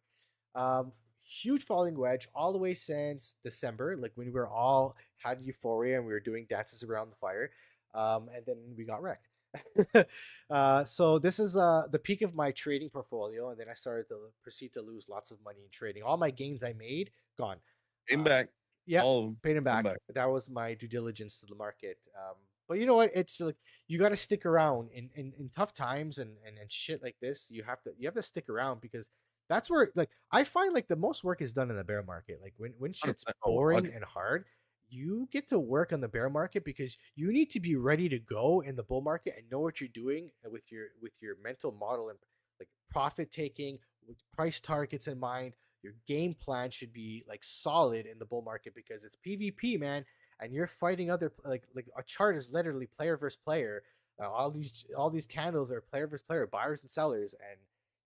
S1: Huge falling wedge all the way since December, like when we were all had euphoria and we were doing dances around the fire, and then we got wrecked. So this is the peak of my trading portfolio, and then I started to proceed to lose lots of money in trading. All my gains I made gone.
S2: Came
S1: Uh,
S2: back.
S1: yeah,
S2: All of them.
S1: paid him
S2: Come
S1: back.
S2: back.
S1: That was my due diligence to the market. But you know what? It's like you got to stick around in tough times and shit like this. You have to stick around, because that's where, like, I find, like, the most work is done in the bear market. Like, when shit's
S2: 100%. Oh,
S1: boring
S2: 100%.
S1: and hard, you get to work on the bear market, because you need to be ready to go in the bull market and know what you're doing with your mental model, and, like, profit taking with price targets in mind. Your game plan should be, like, solid in the bull market, because it's PvP, man, and you're fighting other, like a chart is literally player versus player. All these candles are player versus player, buyers and sellers, and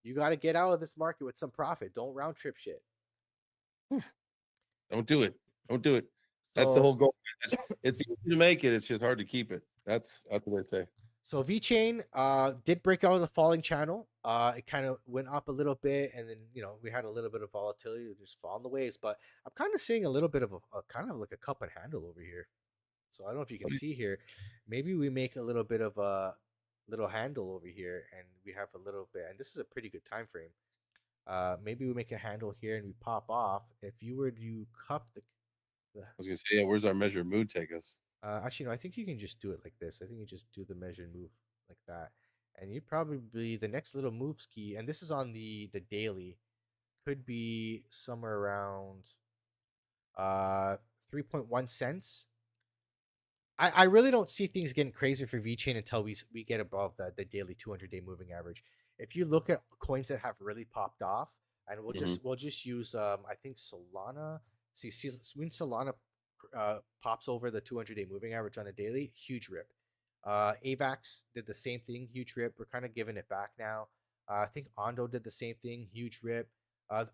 S1: you got to get out of this market with some profit. Don't round trip shit.
S2: Don't do it. Don't do it. That's the
S1: So
S2: whole goal. It's easy to make it. It's just hard to keep it. That's what they say.
S1: So VeChain did break out of the falling channel. It kind of went up a little bit, and then we had a little bit of volatility, just fall in the waves. But I'm kind of seeing a little bit of a kind of like a cup and handle over here. So I don't know if you can see here. Maybe we make a little bit of a little handle over here, and we have a little bit. And this is a pretty good time frame. Maybe we make a handle here and we pop off. If you were to cup the
S2: I was gonna say, yeah, where's our measured move take us?
S1: actually, no, I think you can just do it like this. I think you just do the measured move like that. And you probably the next little move ski, and this is on the daily, could be somewhere around uh 3.1 cents. I really don't see things getting crazy for VeChain until we get above the daily 200-day moving average. If you look at coins that have really popped off, and
S2: Mhm.
S1: we'll just use I think Solana. See when Solana pops over the 200-day moving average on a daily, huge rip. AVAX did the same thing, huge rip. We're kind of giving it back now. I think Ondo did the same thing, huge rip.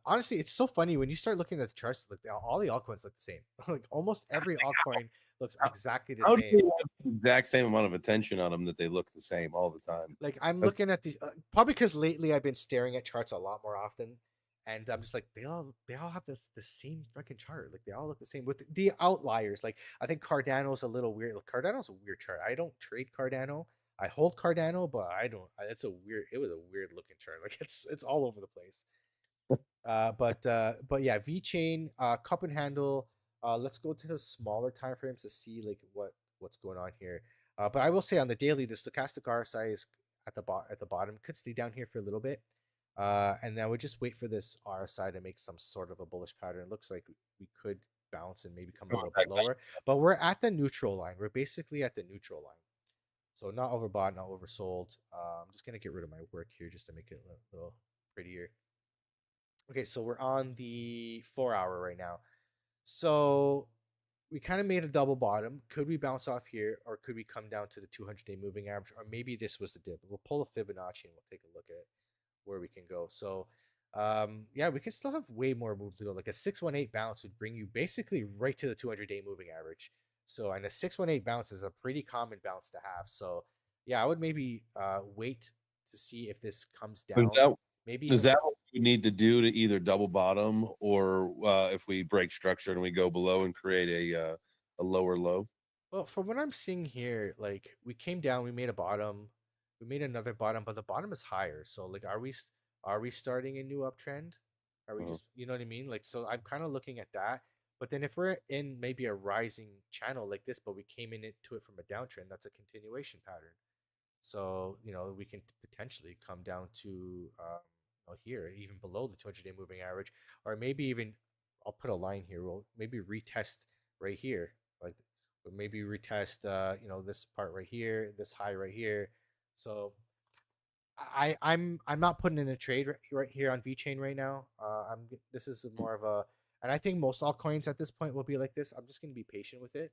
S1: Honestly, it's so funny when you start looking at the charts. Like all the altcoins look the same. Like almost every altcoin looks
S2: How,
S1: exactly the
S2: how do they
S1: same.
S2: have the exact same amount of attention on them that they look the same all the time?
S1: Like I'm
S2: That's
S1: looking at the probably because lately I've been staring at charts a lot more often, and I'm just like they all have this the same freaking chart. Like they all look the same with the outliers. Like I think Cardano's a little weird. Like, Cardano's a weird chart. I don't trade Cardano. I hold Cardano, but I don't. It's a weird. It was a weird looking chart. Like it's all over the place. But yeah, VeChain, cup and handle. Let's go to the smaller time frames to see like what's going on here. But I will say on the daily, the stochastic RSI is at the bottom. Could stay down here for a little bit. And then we just wait for this RSI to make some sort of a bullish pattern. It looks like we could bounce and maybe come a
S2: going
S1: little bit
S2: back.
S1: lower, but we're at the neutral line. We're basically at the neutral line. So not overbought, not oversold. I'm just gonna get rid of my work here just to make it a little prettier. Okay, so we're on the 4 hour right now. So we kind of made a double bottom. Could we bounce off here, or could we come down to the 200-day moving average, or maybe this was the dip? We'll pull a Fibonacci and we'll take a look at where we can go. So, yeah, we can still have way more move to go. Like a 618 bounce would bring you basically right to the 200-day moving average. So, and a 618 bounce is a pretty common bounce to have. So, yeah, I would maybe wait to see if this comes
S2: Is
S1: down.
S2: that
S1: Maybe
S2: is
S1: even
S2: that what we need to do to either double bottom or if we break structure and we go below and create a lower low?
S1: well, from what I'm seeing here, like we came down, we made a bottom, we made another bottom, but the bottom is higher. So like, are we starting a new uptrend? Are we
S2: Uh,
S1: just, you know what I mean? Like, so I'm kind of looking at that. But then if we're in maybe a rising channel like this, but we came into it from a downtrend, that's a continuation pattern. So, we can potentially come down to here, even below the 200-day moving average, or maybe even I'll put a line here. We'll maybe retest right here, like or maybe retest this part right here, this high right here. So I'm not putting in a trade right here on VeChain right now. This is more of a, and I think most altcoins at this point will be like this. I'm just gonna be patient with it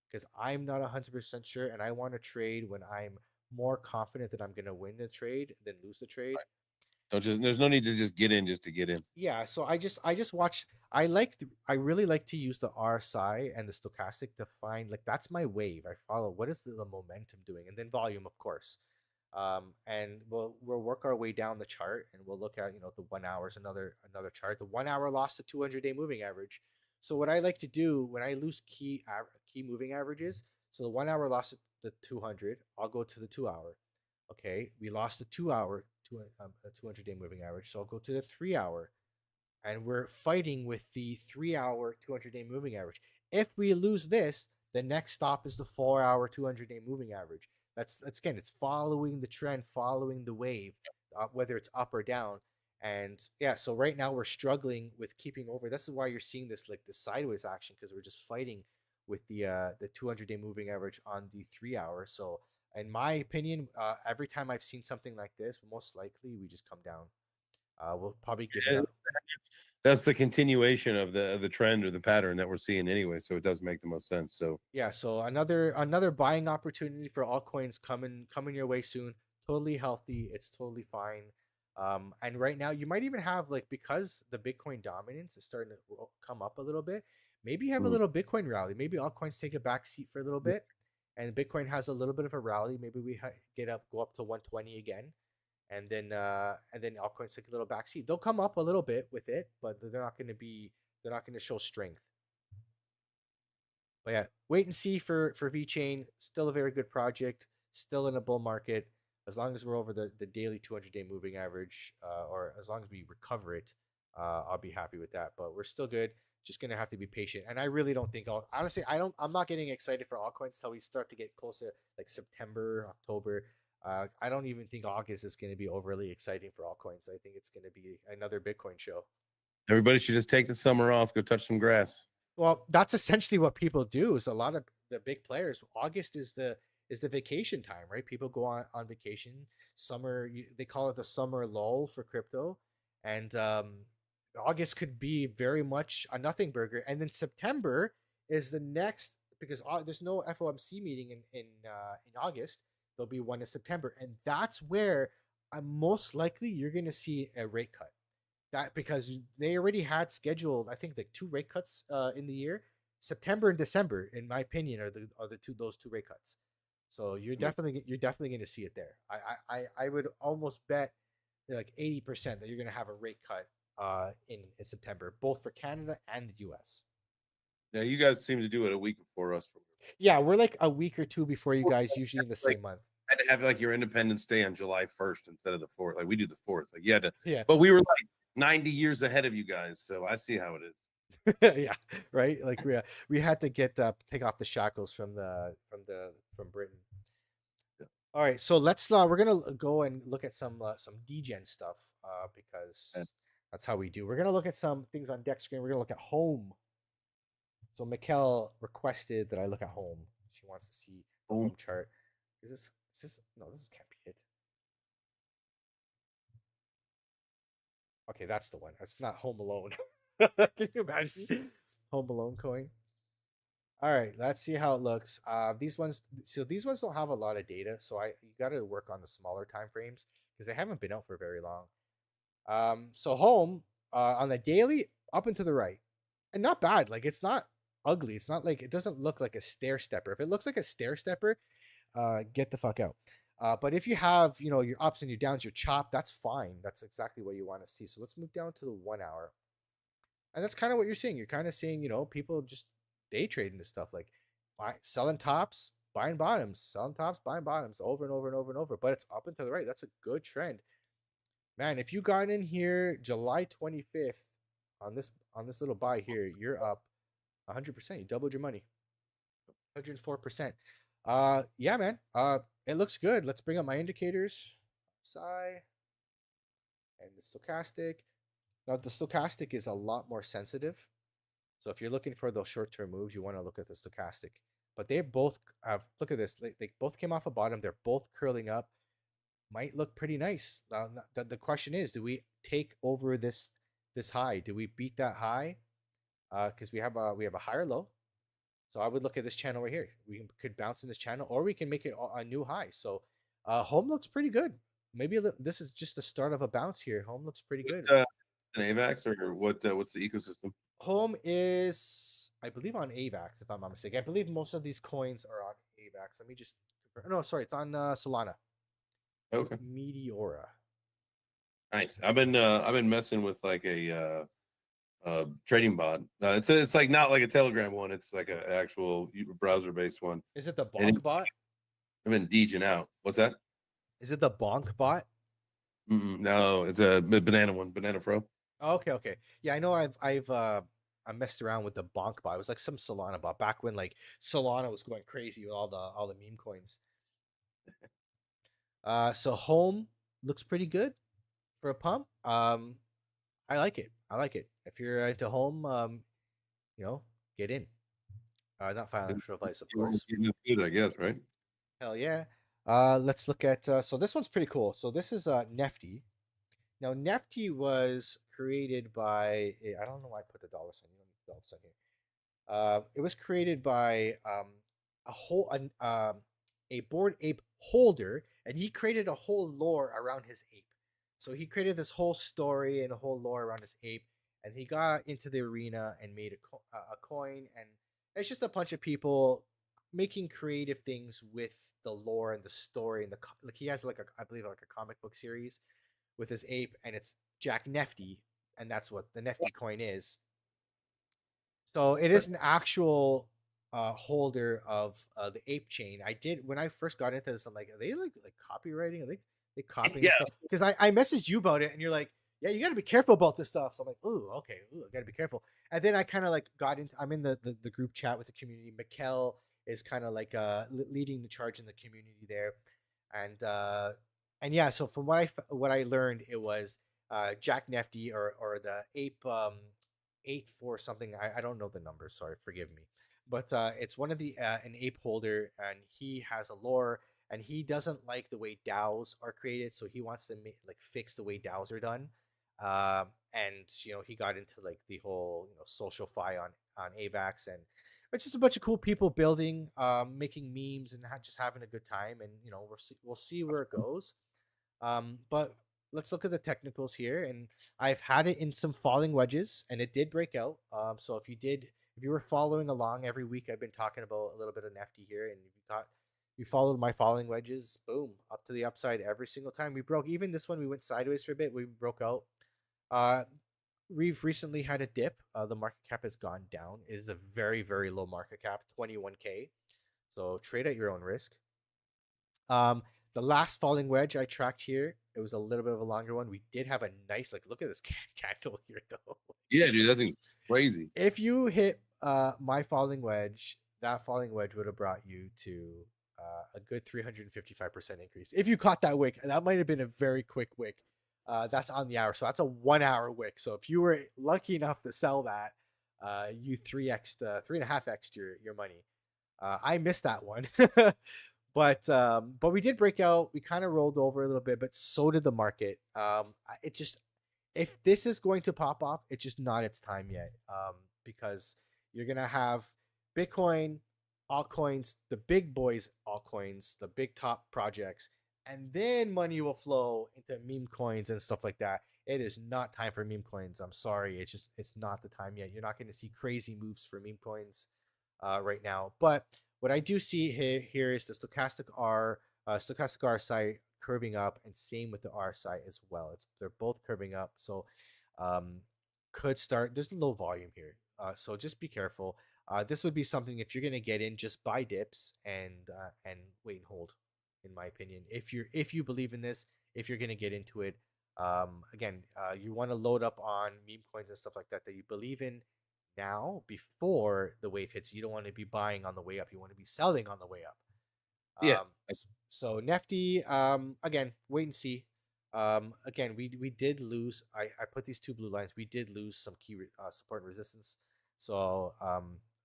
S1: because I'm not 100% sure, and I want to trade when I'm more confident that I'm gonna win the trade than lose the trade.
S2: don't just there's no need to just get in just to get in.
S1: Yeah, so I just watch. I really like to use the RSI and the stochastic to find, like, that's my wave. I follow what is the momentum doing, and then volume, of course. And we'll work our way down the chart, and we'll look at the 1 hours, another chart. The 1 hour lost the 200-day moving average. So what I like to do when I lose key moving averages, so the 1 hour lost the 200, I'll go to the 2 hour. Okay, we lost the 2 hour to a 200-day moving average, so I'll go to the 3 hour, and we're fighting with the 3 hour 200-day moving average. If we lose this, the next stop is the 4 hour 200-day moving average. That's again, it's following the trend, following the wave, whether it's up or down. And yeah, so right now we're struggling with keeping over. This is why you're seeing this, like, the sideways action, because we're just fighting with the 200-day moving average on the 3 hour. So in my opinion, every time I've seen something like this, most likely we just come down. We'll probably give it
S2: And
S1: up.
S2: that's the continuation of the trend or the pattern that we're seeing anyway. So it does make the most sense. So
S1: Yeah, so another buying opportunity for altcoins coming your way soon. Totally healthy. It's totally fine. And right now you might even have, like, because the Bitcoin dominance is starting to come up a little bit. Maybe you have a
S2: mm,
S1: little Bitcoin rally. Maybe altcoins take a back seat for a little bit, and Bitcoin has a little bit of a rally. Maybe we go up to 120 again, and then altcoins take a little back seat. They'll come up a little bit with it, but they're not going to show strength. But yeah, wait and see for VeChain. Still a very good project. Still in a bull market. As long as we're over the daily 200-day moving average, or as long as we recover it, I'll be happy with that. But we're still good. Just gonna have to be patient. And I really don't think I'll honestly I don't I'm not getting excited for altcoins until we start to get closer, like September, October. I don't even think August is going to be overly exciting for altcoins. I think it's going to be another Bitcoin show.
S2: Everybody should just take the summer off, go touch some grass.
S1: Well, that's essentially what people do. Is a lot of the big players. August is the vacation time, right? People go on vacation. Summer, they call it the summer lull for crypto, and August could be very much a nothing burger. And then September is the next because there's no FOMC meeting in August. There'll be one in September, and that's where most likely you're going to see a rate cut. That because they already had scheduled, I think, like two rate cuts in the year. September and December, in my opinion, are the two those two rate cuts. So you're definitely going to see it there. I would almost bet like 80% that you're going to have a rate cut in September, both for Canada and the U.S.
S2: Yeah, you guys seem to do it a week before us.
S1: Yeah, we're like a week or two before you guys, usually in the same month.
S2: Had to have like your Independence Day on July 1st instead of the 4th. Like we do the 4th. Like you had to,
S1: Yeah.
S2: But we were like 90 years ahead of you guys, so I see how it is.
S1: Yeah, right. Like we had to get take off the shackles from Britain.
S2: Yeah.
S1: All right, so let's we're gonna go and look at some degen stuff because that's how we do. We're gonna look at some things on deck screen. We're gonna look at home. So Mikkel requested that I look at home. She wants to see the home chart. Is this no? This can't be it. Okay, that's the one. It's not Home Alone. Can you imagine Home Alone coin? All right, let's see how it looks. These ones don't have a lot of data, so you got to work on the smaller time frames because they haven't been out for very long. So home on the daily up and to the right, and not bad. Like it's not ugly. It's not like it doesn't look like a stair stepper. If it looks like a stair stepper, get the fuck out. But if you have, your ups and your downs, your chop, that's fine. That's exactly what you want to see. So let's move down to the 1 hour. And that's kind of what you're seeing. You're kind of seeing, people just day trading this stuff, like selling tops, buying bottoms, selling tops, buying bottoms over and over and over and over. But it's up and to the right. That's a good trend. Man, if you got in here July 25th on this little buy here, you're up 100%. You doubled your money. 104%. Yeah, man. It looks good. Let's bring up my indicators. SI and the stochastic. Now the stochastic is a lot more sensitive. So if you're looking for those short-term moves, you want to look at the stochastic. But they both have, look at this. They both came off a bottom. They're both curling up. Might look pretty nice. The question is, do we take over this high? Do we beat that high? Because we have a higher low. So I would look at this channel right here. We could bounce in this channel, or we can make it a new high. So home looks pretty good. Maybe this is just the start of a bounce here. Home looks pretty good.
S2: An AVAX or what? What's the ecosystem?
S1: Home is, I believe, on AVAX, if I'm not mistaken. I believe most of these coins are on AVAX. Let me just. No, sorry, it's on Solana.
S2: Okay.
S1: Meteora.
S2: Nice. I've been messing with like a trading bot. It's like not like a Telegram one. It's like an actual browser based one.
S1: Is it the Bonk bot?
S2: I've been deeging out. What's that?
S1: Is it the Bonk bot?
S2: No, it's a banana one, Banana Pro.
S1: Oh, okay. Yeah, I know. I messed around with the Bonk bot. It was like some Solana bot back when like Solana was going crazy with all the meme coins. So home looks pretty good for a pump. I like it. If you're into home, get in. Not financial advice, of course.
S2: Good, I guess, right?
S1: Hell yeah. Let's look at. So this one's pretty cool. So this is Nefty. Now Nefty was created by. I don't know why I put the dollar sign. You don't need the dollar sign here. It was created by a Bored Ape holder, and he created a whole lore around his ape. So he created this whole story and a whole lore around his ape, and he got into the arena and made a coin, and it's just a bunch of people making creative things with the lore and the story and like he has I believe like a comic book series with his ape, and it's Jack Nefty, and that's what the Nefty coin is. So it is an actual holder of the ape chain. I did when I first got into this. I'm like, are they like copywriting? Are they copying
S2: Yeah.
S1: this stuff? Because I messaged you about it, and you're like, yeah, you got to be careful about this stuff. So I'm like, ooh, okay, ooh, I got to be careful. And then I kind of like got into. I'm in the group chat with the community. Mikkel is kind of like leading the charge in the community there, and yeah. So from what I learned, it was Jack Nefty or the ape 8 4 something. I don't know the number. Sorry, forgive me. But it's one of the an ape holder, and he has a lore, and he doesn't like the way DAOs are created, so he wants to like fix the way DAOs are done. And he got into like the whole social fi on AVAX, and it's just a bunch of cool people building, making memes, and just having a good time. And we'll see where it goes. But let's look at the technicals here. And I've had it in some falling wedges, and it did break out. So if you were following along every week, I've been talking about a little bit of Nefty here, and you followed my falling wedges, boom, up to the upside every single time. We broke. Even this one, we went sideways for a bit. We broke out. Uh, we've recently had a dip. The market cap has gone down. It is a very, very low market cap, 21K. So trade at your own risk. Um, the last falling wedge I tracked here, it was a little bit of a longer one. We did have a nice, like, look at this candle here, though.
S2: Yeah, dude, that thing's crazy.
S1: If you hit my falling wedge, that falling wedge would have brought you to a good 355% increase. If you caught that wick, that might have been a very quick wick. That's on the hour, so that's a 1 hour wick. So if you were lucky enough to sell that, you 3.5x your money. I missed that one. But we did break out. We kind of rolled over a little bit, but so did the market. It just, if this is going to pop off, it's just not its time yet. Because you're gonna have Bitcoin, altcoins, the big boys altcoins, the big top projects, and then money will flow into meme coins and stuff like that. It is not time for meme coins. I'm sorry. It's not the time yet. You're not going to see crazy moves for meme coins right now. But what I do see here is the stochastic RSI curving up, and same with the RSI as well. They're both curving up, so could start. There's low volume here, so just be careful. This would be something, if you're gonna get in, just buy dips and wait and hold. In my opinion, if you believe in this, if you're gonna get into it, again, you want to load up on meme coins and stuff like that you believe in now before the wave hits. You don't want to be buying on the way up. You want to be selling on the way up.
S2: Yeah.
S1: So Nefty, again, wait and see. Again, we did lose. I put these two blue lines. We did lose some key support and resistance. So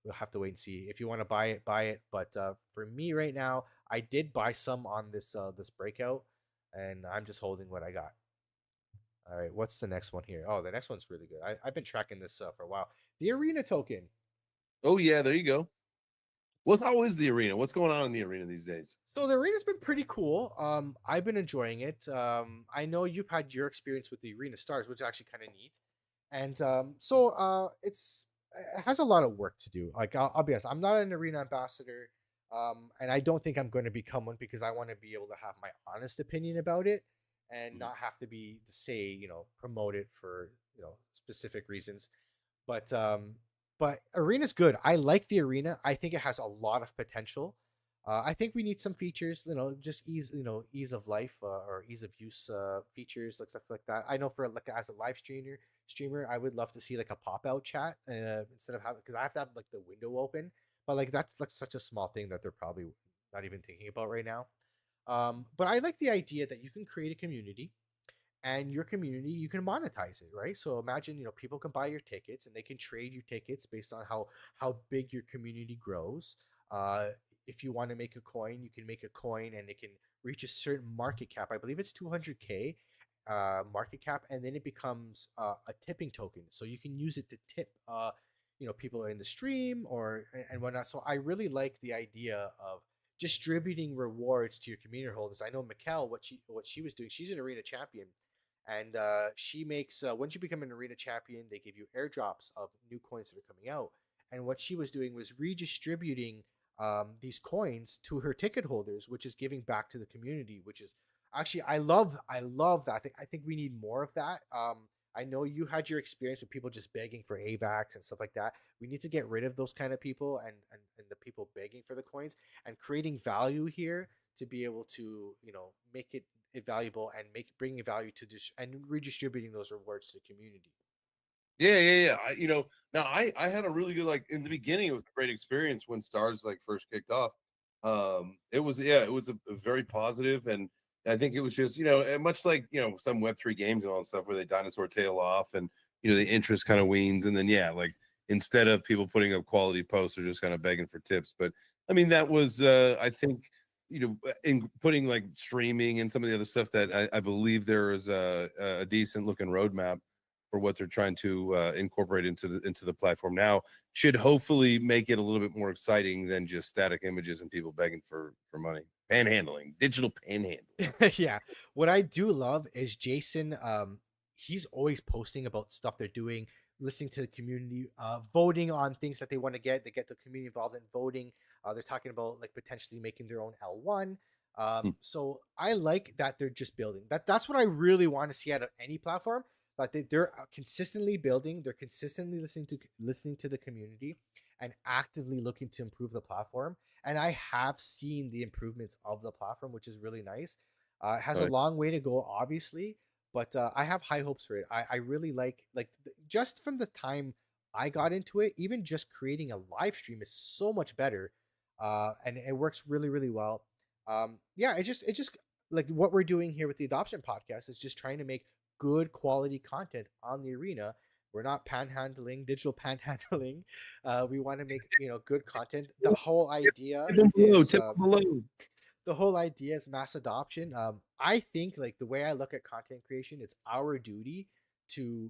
S1: we'll have to wait and see. If you want to buy it, buy it. But for me right now, I did buy some on this breakout, and I'm just holding what I got. All right, what's the next one here? Oh, the next one's really good. I've been tracking this for a while. The Arena token.
S2: Oh yeah, there you go. How is the Arena? What's going on in the Arena these days?
S1: So the Arena's been pretty cool. I've been enjoying it. I know you've had your experience with the Arena Stars, which is actually kind of neat. And it has a lot of work to do. Like I'll be honest, I'm not an Arena ambassador, and I don't think I'm going to become one, because I want to be able to have my honest opinion about it and not have to be to say promote it for specific reasons. But Arena's good. I like the Arena. I think it has a lot of potential. I think we need some features, just ease of life or ease of use features, like stuff like that. I know for like as a live streamer, I would love to see like a pop out chat instead of having, because I have to have like the window open. But like that's like such a small thing that they're probably not even thinking about right now. But I like the idea that you can create a community, and your community, you can monetize it, right? So imagine people can buy your tickets, and they can trade your tickets based on how big your community grows. If you want to make a coin, you can make a coin, and it can reach a certain market cap. I believe it's 200K market cap, and then it becomes a tipping token, so you can use it to tip people in the stream and whatnot. So I really like the idea of distributing rewards to your community holders. I know Mikkel, what she was doing. She's an arena champion, and she makes once you become an arena champion, they give you airdrops of new coins that are coming out. And what she was doing was redistributing these coins to her ticket holders, which is giving back to the community. Which is actually, I love that. I think we need more of that. I know you had your experience with people just begging for AVAX and stuff like that. We need to get rid of those kind of people and the people begging for the coins and creating value here to be able to, make it valuable and bringing value to and redistributing those rewards to the community.
S2: Yeah. Now I had a really good, like, in the beginning, it was a great experience when Stars like first kicked off. It was a very positive, and I think it was just, much like, some Web3 games and all that stuff where they dinosaur tail off, and the interest kind of weans, and then like, instead of people putting up quality posts, they're just kind of begging for tips. But I mean, that was I think, in putting like streaming and some of the other stuff, that I believe there is a decent looking roadmap for what they're trying to incorporate into the platform now, should hopefully make it a little bit more exciting than just static images and people begging for money. Panhandling, digital panhandling.
S1: Yeah. What I do love is Jason. He's always posting about stuff they're doing, listening to the community, voting on things that they want to get. They get the community involved in voting. They're talking about like potentially making their own L1.
S2: Hmm.
S1: So I like that they're just building. That's what I really want to see out of any platform. That they're consistently building. They're consistently listening to the community, and actively looking to improve the platform. And I have seen the improvements of the platform, which is really nice. It has a
S2: Right.
S1: long way to go, obviously, but I have high hopes for it. I really just from the time I got into it, even just creating a live stream is so much better, and it works really really well. Yeah, it just like what we're doing here with the Adoption Podcast is just trying to make good quality content on the arena. We're not panhandling, digital panhandling. We want to make good content.
S2: Tip them below.
S1: The whole idea is mass adoption. I think like the way I look at content creation, it's our duty to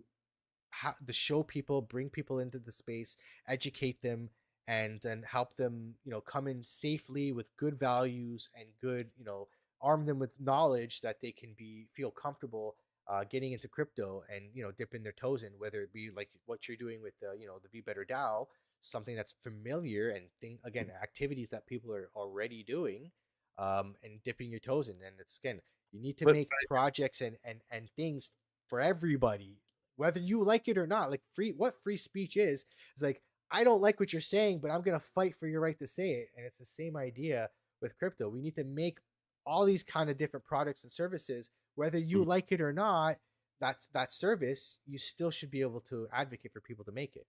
S1: to show people, bring people into the space, educate them, and then help them, come in safely with good values and good, arm them with knowledge that they can feel comfortable getting into crypto and dipping their toes in, whether it be like what you're doing with the Be Better DAO, something that's familiar and activities that people are already doing, and dipping your toes in. And it's again, you need to
S2: But
S1: make projects and things for everybody, whether you like it or not. Like free speech is like, I don't like what you're saying, but I'm gonna fight for your right to say it. And it's the same idea with crypto. We need to make all these kind of different products and services, whether you like it or not. That service, you still should be able to advocate for people to make it.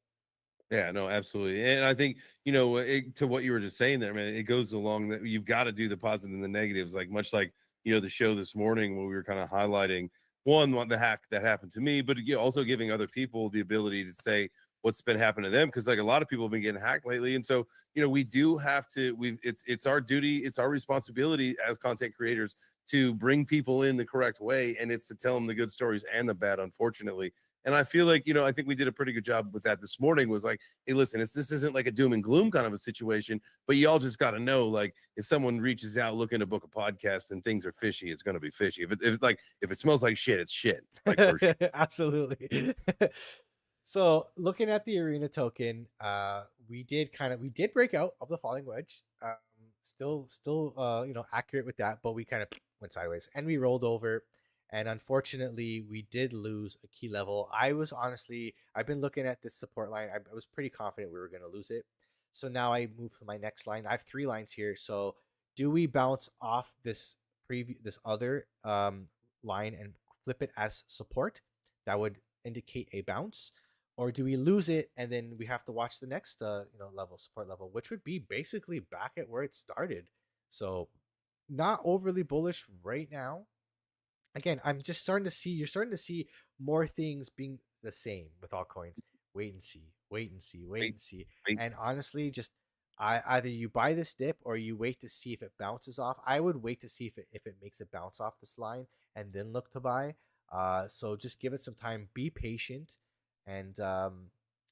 S2: yeah, no, absolutely. And I think, to what you were just saying there, man, it goes along that you've got to do the positive and the negatives, like much like, the show this morning when we were kind of highlighting one, the hack that happened to me, but also giving other people the ability to say what's been happening to them. Cause like a lot of people have been getting hacked lately. And so, we do have to, it's our duty, it's our responsibility as content creators to bring people in the correct way. And it's to tell them the good stories and the bad, unfortunately. And I feel like, I think we did a pretty good job with that this morning. Was like, hey, listen, this isn't like a doom and gloom kind of a situation, but y'all just got to know, like, if someone reaches out looking to book a podcast and things are fishy, it's going to be fishy. If it smells like shit, it's shit. Like, for sure.
S1: Absolutely. So looking at the arena token, we did break out of the falling wedge. Still accurate with that, but we kind of went sideways and we rolled over. And unfortunately, we did lose a key level. I've been looking at this support line. I was pretty confident we were going to lose it. So now I move to my next line. I have 3 lines here. So do we bounce off this other line and flip it as support? That would indicate a bounce. Or do we lose it and then we have to watch the next support level, which would be basically back at where it started. So not overly bullish right now. Again, you're starting to see more things being the same with altcoins. Wait and see, wait and see, wait
S2: Wait,
S1: and see.
S2: wait.
S1: And honestly, just either you buy this dip or you wait to see if it bounces off. I would wait to see if it makes it bounce off this line and then look to buy. So just give it some time, be patient, and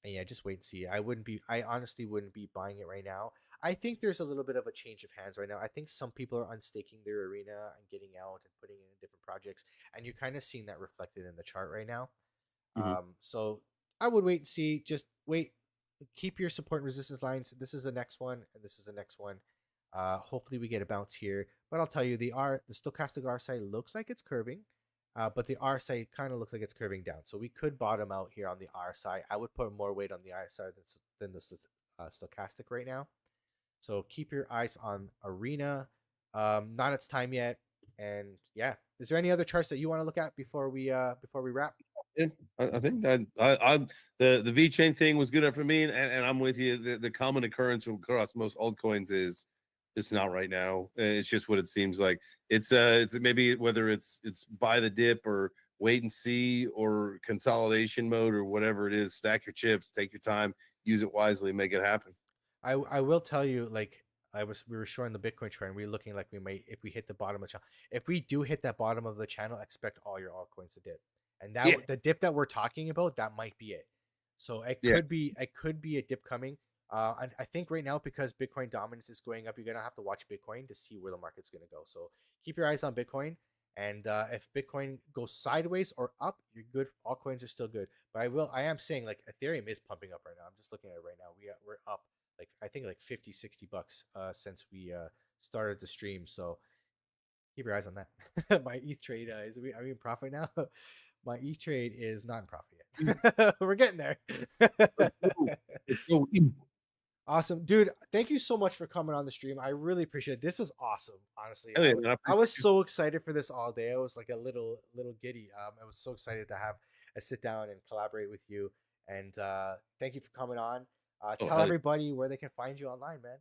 S1: yeah, just wait and see. I honestly wouldn't be buying it right now. I think there's a little bit of a change of hands right now. I think some people are unstaking their arena and getting out and putting it in different projects, and you're kind of seeing that reflected in the chart right now.
S2: Mhm.
S1: So I would wait and see. Just wait, keep your support and resistance lines. This is the next one, and this is the next one. Hopefully we get a bounce here, but I'll tell you the stochastic RSI looks like it's curving. But the RSI kind of looks like it's curving down. So we could bottom out here on the RSI. I would put more weight on the RSI than the stochastic right now. So keep your eyes on Arena. Not its time yet. And yeah, is there any other charts that you want to look at before we wrap?
S2: Yeah, I think that the V chain thing was good enough for me, and I'm with you. The common occurrence across most altcoins is just not right now. It's just what it seems like. It's maybe whether it's buy the dip or wait and see or consolidation mode or whatever it is. Stack your chips, take your time, use it wisely, make it happen.
S1: I will tell you, like we were showing the Bitcoin trend. We were looking like we might, if we hit the bottom of the channel. If we do hit that bottom of the channel, expect all your altcoins to dip. And that
S2: Yeah,
S1: the dip that we're talking about, that might be it. So
S2: yeah.
S1: it could be a dip coming. And I think right now, because Bitcoin dominance is going up, you're gonna have to watch Bitcoin to see where the market's gonna go. So keep your eyes on Bitcoin. And if Bitcoin goes sideways or up, you're good. Altcoins are still good. But I am saying, like, Ethereum is pumping up right now. I'm just looking at it right now. We're up like, I think, like 50-60 bucks since we started the stream. So keep your eyes on that. My ETH trade are we in profit now? My ETH trade is not in profit yet. We're getting there.
S2: Let's go.
S1: Awesome, dude. Thank you so much for coming on the stream. I really appreciate it. This was awesome. Honestly,
S2: Hell yeah, man, I
S1: I was
S2: appreciate you.
S1: so excited for this all day. I was like a little giddy. I was so excited to have a sit down and collaborate with you. And thank you for coming on.
S2: Oh,
S1: Tell
S2: hell yeah.
S1: everybody where they can find you online, man.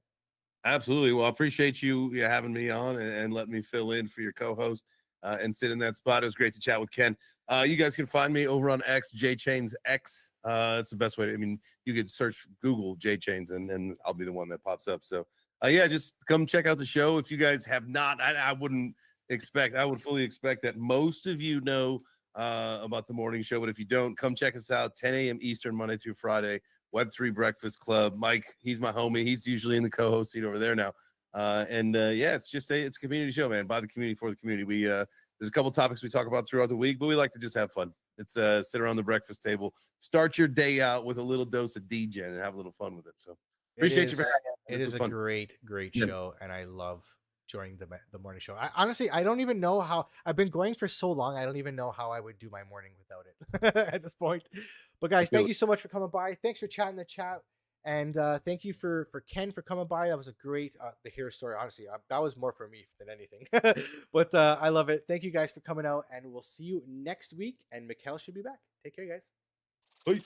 S2: Absolutely. Well, I appreciate you having me on and letting me fill in for your co-host and sit in that spot. It was great to chat with Ken. You guys can find me over on X, JChains X. It's the best way. I mean, you could search Google JChains and I'll be the one that pops up. So, yeah, just come check out the show. If you guys have not, I wouldn't expect, I would fully expect that most of you know about the morning show. But if you don't, come check us out 10 a.m. Eastern, Monday through Friday. Web3 Breakfast Club. Mike, he's my homie. He's usually in the co-host seat over there now. Yeah, it's just it's a community show, man. By the community, for the community. We there's a couple topics we talk about throughout the week, but we like to just have fun. It's sit around the breakfast table, start your day out with a little dose of DJ and have a little fun with it. So appreciate you for having me.
S1: It
S2: This
S1: is
S2: was
S1: a
S2: fun.
S1: great
S2: Yeah.
S1: show, and I love joining the morning show. I honestly, I don't even know how. I've been going for so long. I don't even know how I would do my morning without it at this point. But
S2: I
S1: guys,
S2: feel
S1: thank
S2: it.
S1: you so much for coming by. Thanks for chatting the chat. And thank you for Ken for coming by. That was a great to hear a story. Honestly, that was more for me than anything. But I love it. Thank you guys for coming out, and we'll see you next week. And Mikkel should be back. Take care, guys.
S2: Peace.